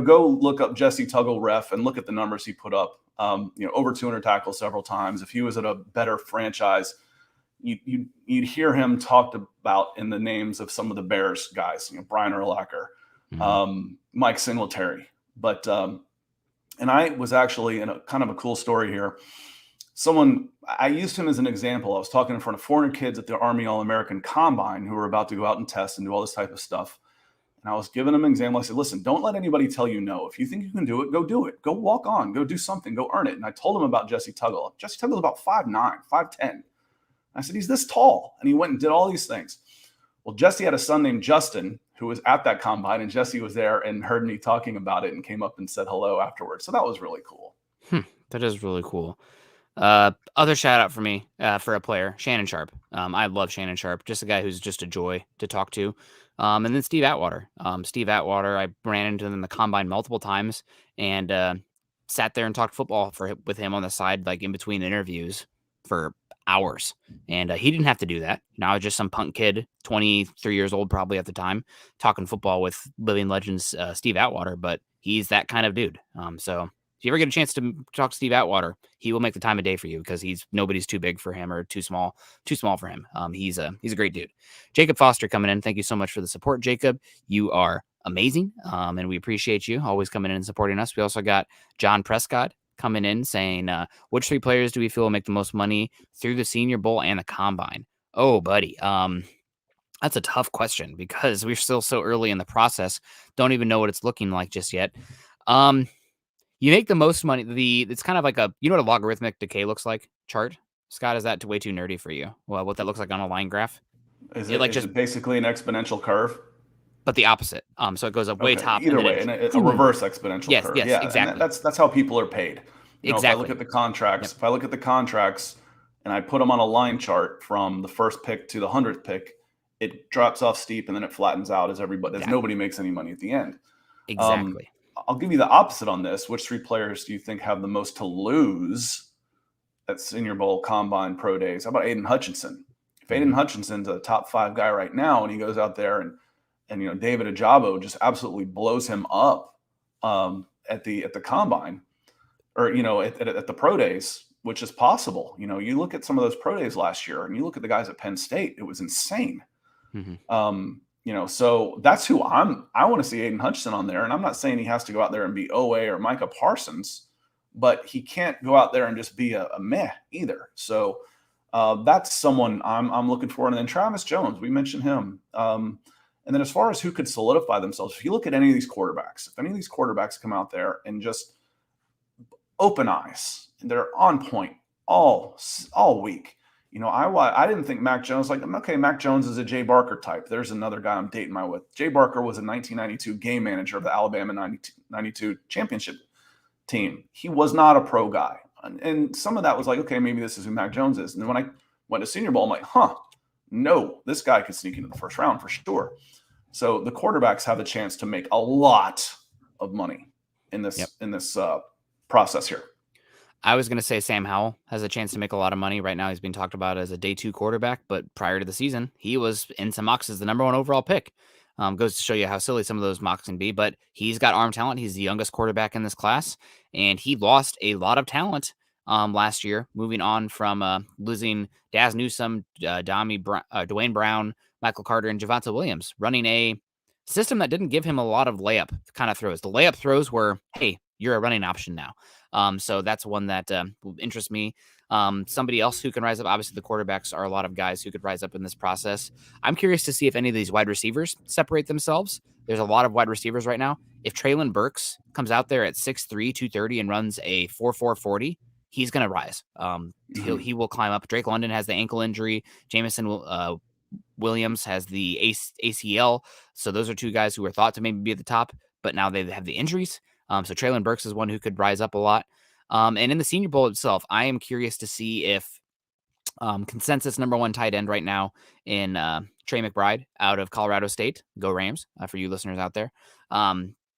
go look up Jesse Tuggle ref and look at the numbers he put up. Over 200 tackles several times. If he was at a better franchise, you'd hear him talked about in the names of some of the Bears guys, Brian Urlacher, Mike Singletary. But and I was actually in a kind of a cool story here. I used him as an example. I was talking in front of 400 kids at the Army All-American Combine who were about to go out and test and do all this type of stuff. And I was giving them an example. I said, listen, don't let anybody tell you no. If you think you can do it, go do it. Go walk on. Go do something. Go earn it. And I told him about Jesse Tuggle. Jesse Tuggle's about 5'9", 5'10". I said, he's this tall. And he went and did all these things. Well, Jesse had a son named Justin who was at that combine, and Jesse was there and heard me talking about it and came up and said hello afterwards. So that was really cool. That is really cool. Other shout out for me, for a player, Shannon Sharp. I love Shannon Sharp, just a guy who's just a joy to talk to. And then Steve Atwater. Steve Atwater, I ran into him in the combine multiple times and sat there and talked football with him on the side, like in between interviews for hours. And he didn't have to do that. I was just some punk kid, 23 years old probably at the time, talking football with living legends Steve Atwater, but he's that kind of dude. So if you ever get a chance to talk to Steve Atwater, he will make the time of day for you because nobody's too big for him or too small for him. He's a great dude. Jacob Foster coming in. Thank you so much for the support, Jacob. You are amazing. And we appreciate you always coming in and supporting us. We also got John Prescott coming in saying, which 3 players do we feel will make the most money through the Senior Bowl and the Combine? Oh, buddy. That's a tough question because we're still so early in the process. Don't even know what it's looking like just yet. You make the most money. It's kind of like what a logarithmic decay looks like chart. Scott, is that way too nerdy for you? Well, what that looks like on a line graph? Is it basically an exponential curve? But the opposite. So it goes up way top. Either way, a reverse exponential curve. Yes, exactly. That's how people are paid. Exactly. If I look at the contracts, and I put them on a line chart from the first pick to the 100th pick, it drops off steep and then it flattens out as nobody makes any money at the end. Exactly. I'll give you the opposite on this. Which 3 players do you think have the most to lose at Senior Bowl, Combine, Pro Days? How about Aiden Hutchinson? If Aiden Hutchinson's a top 5 guy right now and he goes out there and David Ajabo just absolutely blows him up at the Combine or, at the Pro Days, which is possible. You look at some of those Pro Days last year and you look at the guys at Penn State, it was insane. So that's who I want to see Aiden Hutchinson on there. And I'm not saying he has to go out there and be Owe or Micah Parsons, but he can't go out there and just be a meh either. So that's someone I'm looking for. And then Travis Jones, we mentioned him. And then as far as who could solidify themselves, if you look at any of these quarterbacks, if any of these quarterbacks come out there and just open eyes, they're on point all week. I didn't think Mac Jones, Mac Jones is a Jay Barker type. There's another guy I'm dating my with. Jay Barker was a 1992 game manager of the Alabama 92 championship team. He was not a pro guy. And some of that was okay, maybe this is who Mac Jones is. And then when I went to Senior Bowl, I'm like, no, this guy could sneak into the first round for sure. So the quarterbacks have a chance to make a lot of money in this process here. I was going to say Sam Howell has a chance to make a lot of money. Right now he's being talked about as a day 2 quarterback, but prior to the season, he was in some mocks as the number 1 overall pick. Goes to show you how silly some of those mocks can be, but he's got arm talent. He's the youngest quarterback in this class, and he lost a lot of talent last year, moving on from losing Daz Newsome, Dwayne Brown, Michael Carter, and Javonte Williams, running a system that didn't give him a lot of layup kind of throws. The layup throws were, hey, you're a running option now. So that's one that interests me. Somebody else who can rise up. Obviously, the quarterbacks are a lot of guys who could rise up in this process. I'm curious to see if any of these wide receivers separate themselves. There's a lot of wide receivers right now. If Treylon Burks comes out there at 6'3", 230 and runs a 4.4 40, he's going to rise. He will climb up. Drake London has the ankle injury. Jameson Williams has the ACL. So those are two guys who were thought to maybe be at the top, but now they have the injuries. So Treylon Burks is one who could rise up a lot. And in the Senior Bowl itself, I am curious to see if consensus number one tight end right now in Trey McBride out of Colorado State, go Rams, for you listeners out there.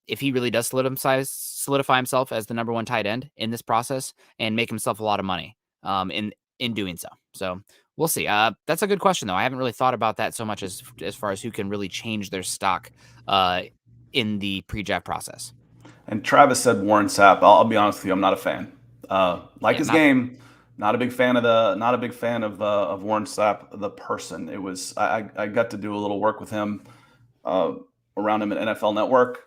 If he really does solidify himself as the number one tight end in this process and make himself a lot of money in doing so. So we'll see. That's a good question, though. I haven't really thought about that so much as far as who can really change their stock in the pre-draft process. And Travis said Warren Sapp. I'll be honest with you, I'm not a fan. His game, not a big fan of Warren Sapp, the person. It was I got to do a little work with him around him at NFL Network.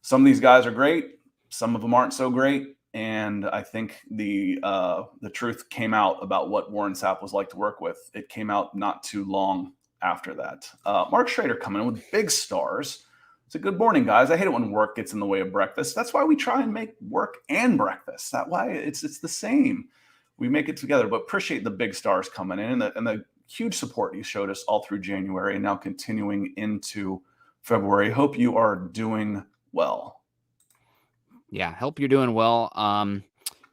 Some of these guys are great, some of them aren't so great, and I think the truth came out about what Warren Sapp was like to work with. It came out not too long after that. Mark Schrader coming in with big stars. So good morning, guys. I hate it when work gets in the way of breakfast. That's why we try and make work and breakfast. That's why it's the same. We make it together, but appreciate the big stars coming in and the huge support you showed us all through January and now continuing into February. Hope you are doing well. Yeah, hope you're doing well.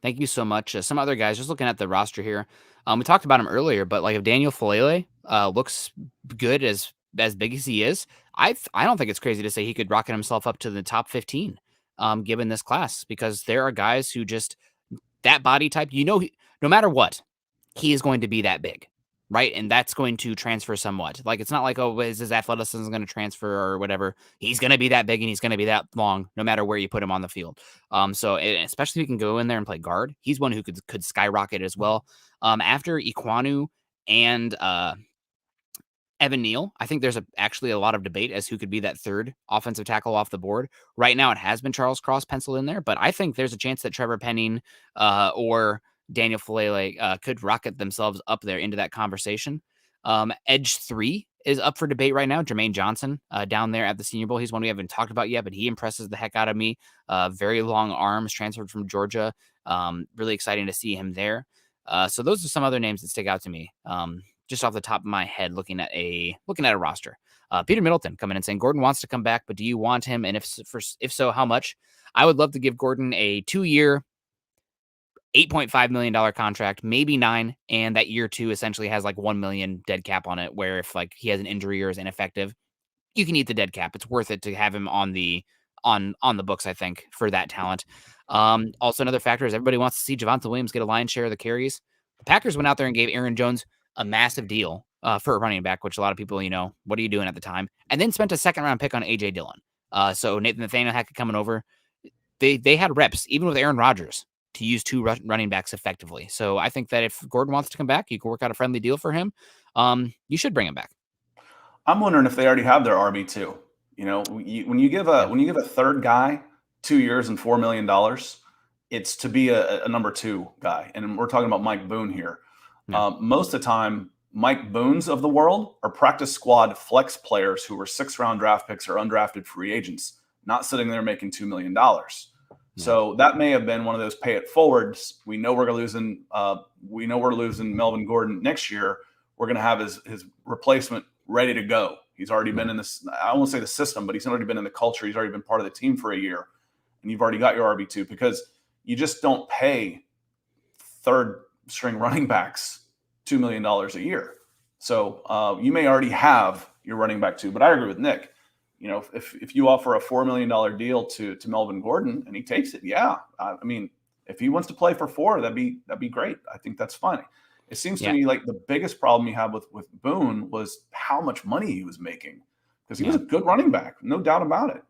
Thank you so much. Some other guys, just looking at the roster here, we talked about him earlier, but like if Daniel Falele looks good as big as he is, I don't think it's crazy to say he could rocket himself up to the top 15 given this class, because there are guys who just that body type, no matter what, he is going to be that big, right? And that's going to transfer somewhat. Like, it's not like, oh, is his athleticism going to transfer or whatever? He's going to be that big and he's going to be that long no matter where you put him on the field. So especially if he can go in there and play guard, he's one who could skyrocket as well. After Iquanu and Evan Neal, I think there's actually a lot of debate as who could be that third offensive tackle off the board. Right now, it has been Charles Cross penciled in there, but I think there's a chance that Trevor Penning or Daniel Falele could rocket themselves up there into that conversation. Edge 3 is up for debate right now. Jermaine Johnson down there at the Senior Bowl. He's one we haven't talked about yet, but he impresses the heck out of me. Very long arms, transferred from Georgia. Really exciting to see him there. So those are some other names that stick out to me. Just off the top of my head, looking at a roster. Peter Middleton coming in saying Gordon wants to come back, but do you want him? And if so, how much? I would love to give Gordon a 2-year, $8.5 million contract, maybe 9, and that year 2 essentially has like $1 million dead cap on it, where if like he has an injury or is ineffective, you can eat the dead cap. It's worth it to have him on the books, I think, for that talent. Also, another factor is everybody wants to see Javonte Williams get a lion's share of the carries. The Packers went out there and gave Aaron Jones a massive deal for a running back, which a lot of people, what are you doing at the time? And then spent a second-round pick on A.J. Dillon. So Nathaniel Hackett coming over. They had reps, even with Aaron Rodgers, to use 2 running backs effectively. So I think that if Gordon wants to come back, you can work out a friendly deal for him. You should bring him back. I'm wondering if they already have their RB2. When you give a third guy 2 years and $4 million, it's to be a number 2 guy. And we're talking about Mike Boone here. No. Most of the time, Mike Boone's of the world are practice squad flex players who were 6th-round draft picks or undrafted free agents, not sitting there making $2 million. Yeah. So that may have been one of those pay it forwards. We know we're losing Melvin Gordon next year. We're going to have his replacement ready to go. He's already been in this, I won't say the system, but he's already been in the culture. He's already been part of the team for a year. And you've already got your RB2, because you just don't pay third-string running backs $2 million a year. So you may already have your running back 2, but I agree with Nick. If you offer a $4 million deal to Melvin Gordon and he takes it, yeah. I mean, if he wants to play for 4, that'd be great. I think that's fine. It seems to me like the biggest problem you have with Boone was how much money he was making, because he was a good running back, no doubt about it.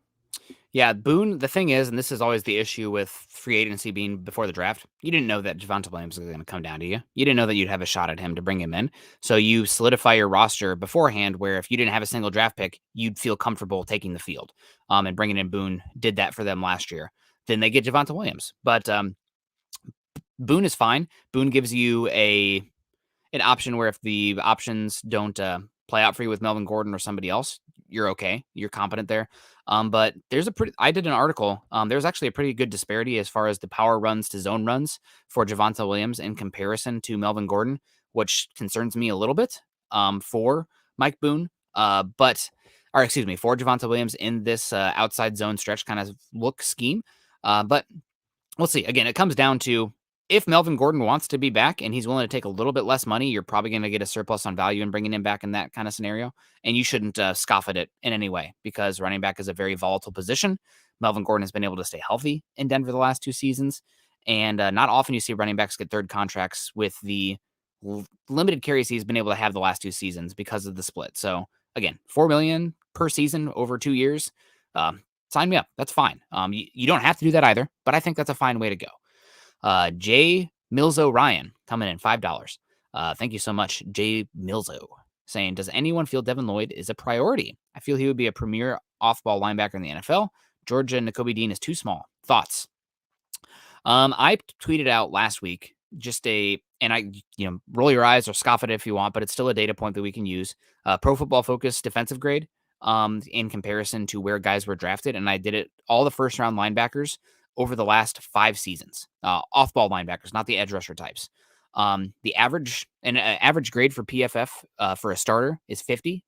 Yeah, Boone, the thing is, and this is always the issue with free agency being before the draft, you didn't know that Javonte Williams was going to come down to you. You didn't know that you'd have a shot at him to bring him in. So you solidify your roster beforehand where if you didn't have a single draft pick, you'd feel comfortable taking the field. And bringing in Boone did that for them last year. Then they get Javonte Williams. But Boone is fine. Boone gives you an option where if the options don't play out for you with Melvin Gordon or somebody else, you're okay. You're competent there. But I did an article. There's actually a pretty good disparity as far as the power runs to zone runs for Javonte Williams in comparison to Melvin Gordon, which concerns me a little bit for Mike Boone. For Javonte Williams in this outside zone stretch kind of look scheme. But we'll see. Again, it comes down to if Melvin Gordon wants to be back and he's willing to take a little bit less money, you're probably going to get a surplus on value in bringing him back in that kind of scenario. And you shouldn't scoff at it in any way because running back is a very volatile position. Melvin Gordon has been able to stay healthy in Denver the last 2 seasons. And not often you see running backs get third contracts with the limited carries he's been able to have the last 2 seasons because of the split. So again, $4 million per season over 2 years. Sign me up. That's fine. You don't have to do that either, but I think that's a fine way to go. J Milzo Ryan coming in $5. Thank you so much, J Milzo, saying, does anyone feel Devin Lloyd is a priority? I feel he would be a premier off-ball linebacker in the NFL. Georgia Nakobe Dean is too small. Thoughts? I tweeted out last week roll your eyes or scoff at it if you want, but it's still a data point that we can use. Pro Football Focus defensive grade in comparison to where guys were drafted, and I did it all the first-round linebackers over the last 5 seasons, off-ball linebackers, not the edge rusher types. The average grade for PFF for a starter is 50.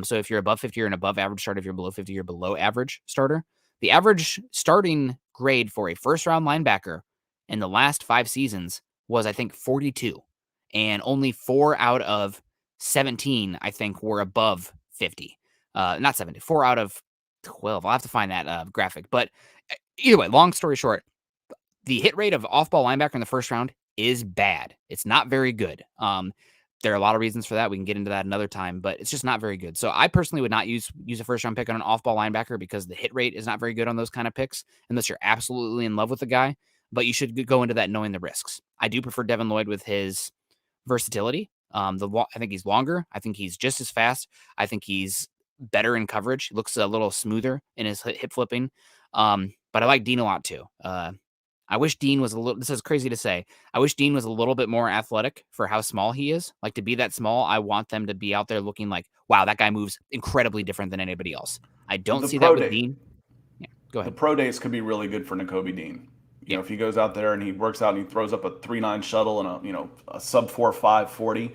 So if you're above 50, you're an above average starter. If you're below 50, you're below average starter. The average starting grade for a first-round linebacker in the last 5 seasons was, I think, 42. And only 4 out of 17, I think, were above 50. Not 70, 4 out of 12. I'll have to find that graphic. But either way, long story short, the hit rate of off-ball linebacker in the first round is bad. It's not very good. There are a lot of reasons for that. We can get into that another time, but it's just not very good. So I personally would not use a first-round pick on an off-ball linebacker because the hit rate is not very good on those kind of picks unless you're absolutely in love with the guy. But you should go into that knowing the risks. I do prefer Devin Lloyd with his versatility. I think he's longer. I think he's just as fast. I think he's better in coverage. He looks a little smoother in his hip flipping. But I like Dean a lot too. I wish Dean was this is crazy to say. I wish Dean was a little bit more athletic for how small he is. Like to be that small, I want them to be out there looking like, wow, that guy moves incredibly different than anybody else. I don't see that with Dean. Yeah, go ahead. The pro days could be really good for Nakobe Dean. You know, if he goes out there and he works out and he throws up a 3.9 shuttle and a sub 4.5 40,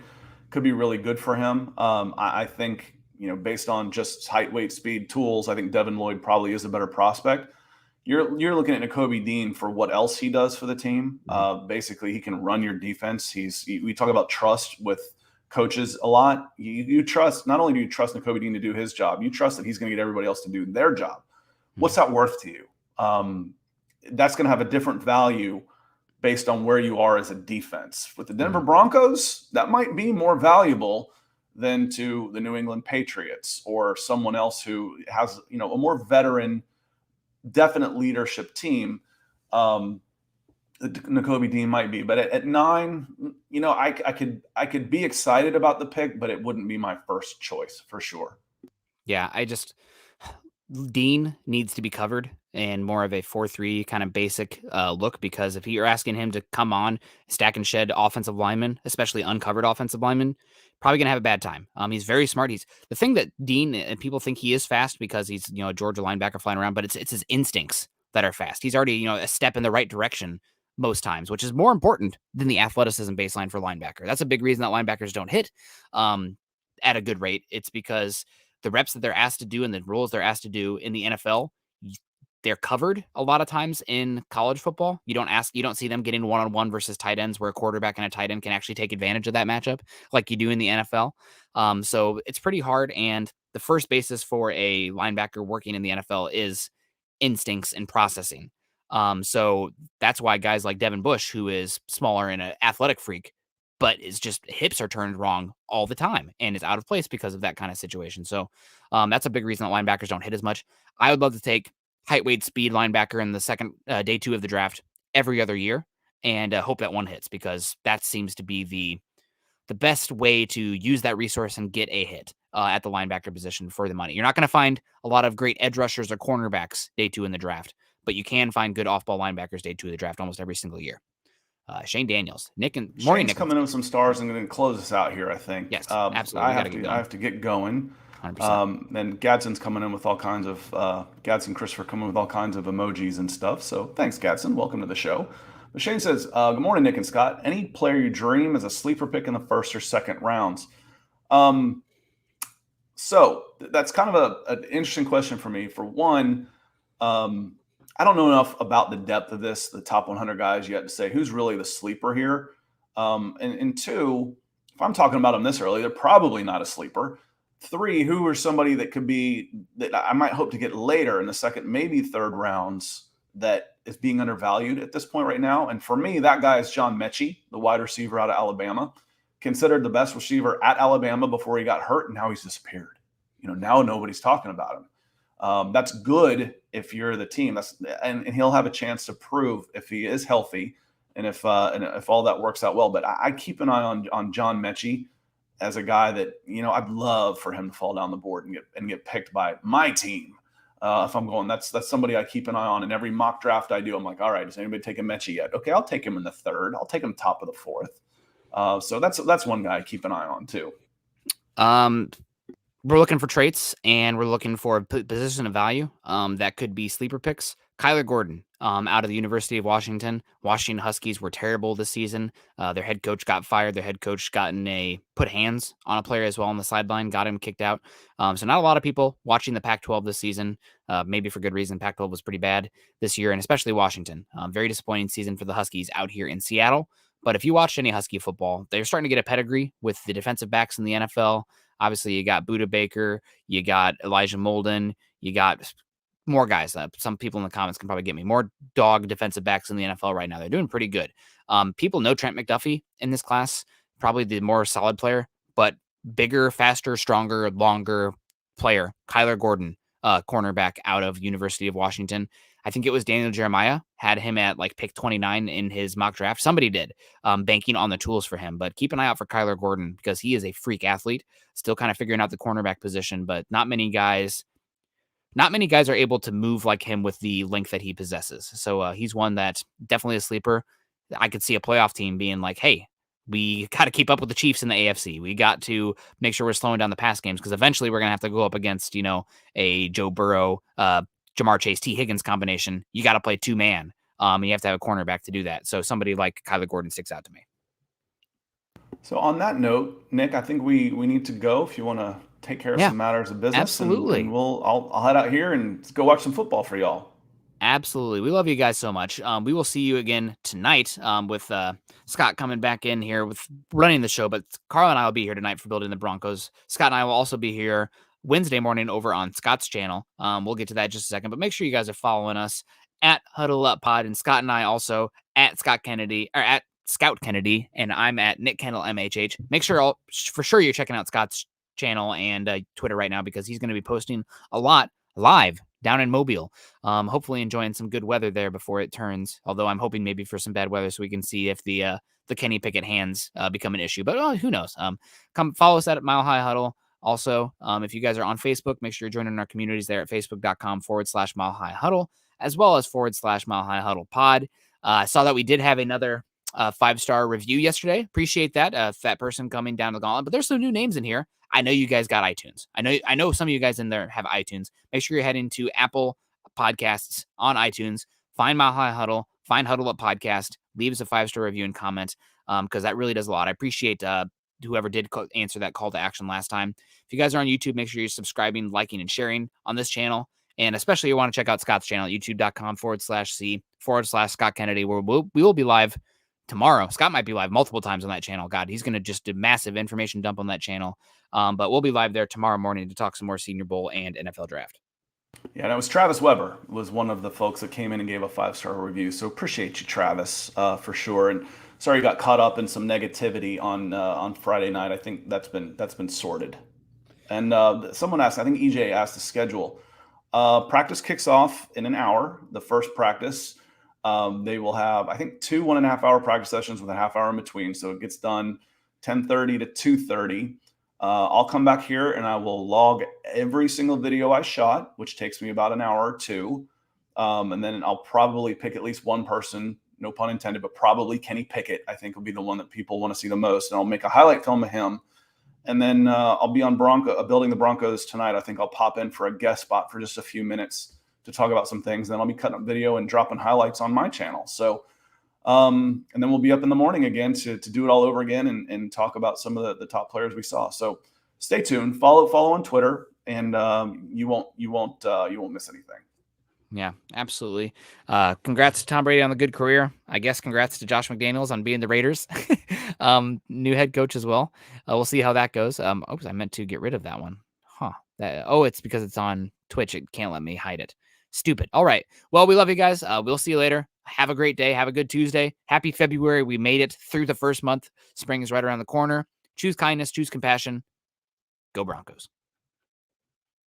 could be really good for him. I think, based on just height, weight, speed, tools, I think Devin Lloyd probably is a better prospect. You're looking at Nakobe Dean for what else he does for the team. Basically, he can run your defense. We talk about trust with coaches a lot. You trust, not only do you trust Nakobe Dean to do his job, you trust that he's going to get everybody else to do their job. What's that worth to you? That's going to have a different value based on where you are as a defense. With the Denver Broncos, that might be more valuable than to the New England Patriots or someone else who has, a more veteran, definite leadership team. Nakobe Dean might be, but at 9, I could be excited about the pick, but it wouldn't be my first choice for sure. Yeah, Dean needs to be covered in more of a 4-3 kind of basic look, because if you're asking him to come on, stack and shed offensive linemen, especially uncovered offensive linemen, probably going to have a bad time. He's very smart. The thing that Dean and people think he is fast because he's, a Georgia linebacker flying around, but it's his instincts that are fast. He's already, a step in the right direction most times, which is more important than the athleticism baseline for linebacker. That's a big reason that linebackers don't hit at a good rate. It's because the reps that they're asked to do and the roles they're asked to do in the NFL, they're covered a lot of times in college football. You don't see them getting one-on-one versus tight ends where a quarterback and a tight end can actually take advantage of that matchup like you do in the NFL. So it's pretty hard. And the first basis for a linebacker working in the NFL is instincts and processing. So that's why guys like Devin Bush, who is smaller and an athletic freak, but it's just hips are turned wrong all the time and it's out of place because of that kind of situation. So that's a big reason that linebackers don't hit as much. I would love to take height, weight, speed linebacker in the second day 2 of the draft every other year and hope that one hits, because that seems to be the best way to use that resource and get a hit at the linebacker position for the money. You're not going to find a lot of great edge rushers or cornerbacks day 2 in the draft, but you can find good off-ball linebackers day 2 of the draft almost every single year. Shane Daniels, morning. Shane's coming in with some stars and going to close us out here, I think. Yes, absolutely. I have to get going. 100%. And Gadsden's coming in with all kinds of Gadsden Christopher coming with all kinds of emojis and stuff. So thanks, Gadsden. Welcome to the show. But Shane says, "Good morning, Nick and Scott. Any player you dream as a sleeper pick in the first or second rounds?" So that's kind of an interesting question for me. For one, I don't know enough about the depth of this, the top 100 guys yet, to say who's really the sleeper here. And two, if I'm talking about them this early, they're probably not a sleeper. 3, who are somebody that could be that I might hope to get later in the second, maybe third rounds that is being undervalued at this point right now. And for me, that guy is John Metchi, the wide receiver out of Alabama, considered the best receiver at Alabama before he got hurt, and now he's disappeared. Now nobody's talking about him. That's good if you're the team. And he'll have a chance to prove if he is healthy and if all that works out well. But I keep an eye on John Metchi as a guy that I'd love for him to fall down the board and get picked by my team. If I'm going, that's somebody I keep an eye on in every mock draft I do. I'm like, all right, has anybody taken Metchi yet? Okay, I'll take him in the 3rd. I'll take him top of the 4th. So that's one guy I keep an eye on too. We're looking for traits and we're looking for a position of value. That could be sleeper picks. Kyler Gordon, out of the University of Washington. Washington Huskies were terrible this season. Their head coach got fired. Their head coach put hands on a player as well on the sideline, got him kicked out. So not a lot of people watching the Pac-12 this season, maybe for good reason. Pac-12 was pretty bad this year, and especially Washington. Very disappointing season for the Huskies out here in Seattle. But if you watch any Husky football, they're starting to get a pedigree with the defensive backs in the NFL. Obviously, you got Budda Baker, you got Elijah Molden, you got more guys. Some people in the comments can probably get me more dog defensive backs in the NFL right now. They're doing pretty good. People know Trent McDuffie in this class, probably the more solid player, but bigger, faster, stronger, longer player, Kyler Gordon, cornerback out of University of Washington. I think it was Daniel Jeremiah had him at pick 29 in his mock draft. Somebody did, banking on the tools for him. But keep an eye out for Kyler Gordon because he is a freak athlete, still kind of figuring out the cornerback position, but not many guys are able to move like him with the length that he possesses. So he's one that's definitely a sleeper. I could see a playoff team being like, hey, we got to keep up with the Chiefs in the AFC. We got to make sure we're slowing down the pass games because eventually we're going to have to go up against, a Joe Burrow, Jamar Chase, T. Higgins combination. You got to play 2-man. And you have to have a cornerback to do that. So somebody like Kyler Gordon sticks out to me. So on that note, Nick, I think we need to go if you want to take care of some matters of business. Absolutely. And I'll head out here and go watch some football for y'all. Absolutely. We love you guys so much. We will see you again tonight with Scott coming back in here with running the show. But Carl and I will be here tonight for Building the Broncos. Scott and I will also be here Wednesday morning over on Scott's channel. We'll get to that in just a second. But make sure you guys are following us at Huddle Up Pod. And Scott and I also at Scott Kennedy, or at Scout Kennedy. And I'm at Nick Kendell MHH. Make sure for sure you're checking out Scott's channel and Twitter right now because he's going to be posting a lot live down in Mobile. Hopefully enjoying some good weather there before it turns. Although I'm hoping maybe for some bad weather so we can see if the Kenny Pickett hands become an issue. But who knows? Come follow us at Mile High Huddle. Also, if you guys are on Facebook, make sure you're joining our communities there at facebook.com/Mile High Huddle, as well as /Mile High Huddle Pod. I saw that we did have another 5-star review yesterday. Appreciate that. That person coming down the gauntlet. But there's some new names in here. I know you guys got iTunes. I know some of you guys in there have iTunes. Make sure you're heading to Apple Podcasts on iTunes. Find Mile High Huddle. Find Huddle Up Podcast. Leave us a 5-star review and comment because that really does a lot. I appreciate whoever did answer that call to action last time. If you guys are on YouTube, make sure you're subscribing, liking, and sharing on this channel. And especially you want to check out Scott's channel, youtube.com/C/Scott Kennedy, where we will be live tomorrow. Scott might be live multiple times on that channel. God, he's going to just do massive information dump on that channel. But we'll be live there tomorrow morning to talk some more Senior Bowl and NFL draft. Yeah, and it was Travis Weber was one of the folks that came in and gave a 5-star review. So appreciate you, Travis, for sure. And sorry you got caught up in some negativity on Friday night. I think that's been sorted. And someone asked, I think EJ asked the schedule. Practice kicks off in an hour. The first practice, they will have, I think, 2 1.5-hour practice sessions with a half hour in between. So it gets done 10:30 to 2:30. I'll come back here and I will log every single video I shot, which takes me about an hour or two. And then I'll probably pick at least one person, no pun intended, but probably Kenny Pickett, I think, will be the one that people want to see the most. And I'll make a highlight film of him. And then I'll be on building the Broncos tonight. I think I'll pop in for a guest spot for just a few minutes to talk about some things. Then I'll be cutting up video and dropping highlights on my channel. So, and then we'll be up in the morning again to do it all over again and talk about some of the top players we saw. So stay tuned. Follow on Twitter, and you won't miss anything. Yeah, absolutely. Congrats to Tom Brady on the good career. I guess congrats to Josh McDaniels on being the Raiders. New head coach as well. We'll see how that goes. I meant to get rid of that one. It's because it's on Twitch. It can't let me hide it. Stupid. All right. Well, we love you guys. We'll see you later. Have a great day. Have a good Tuesday. Happy February. We made it through the first month. Spring is right around the corner. Choose kindness. Choose compassion. Go Broncos.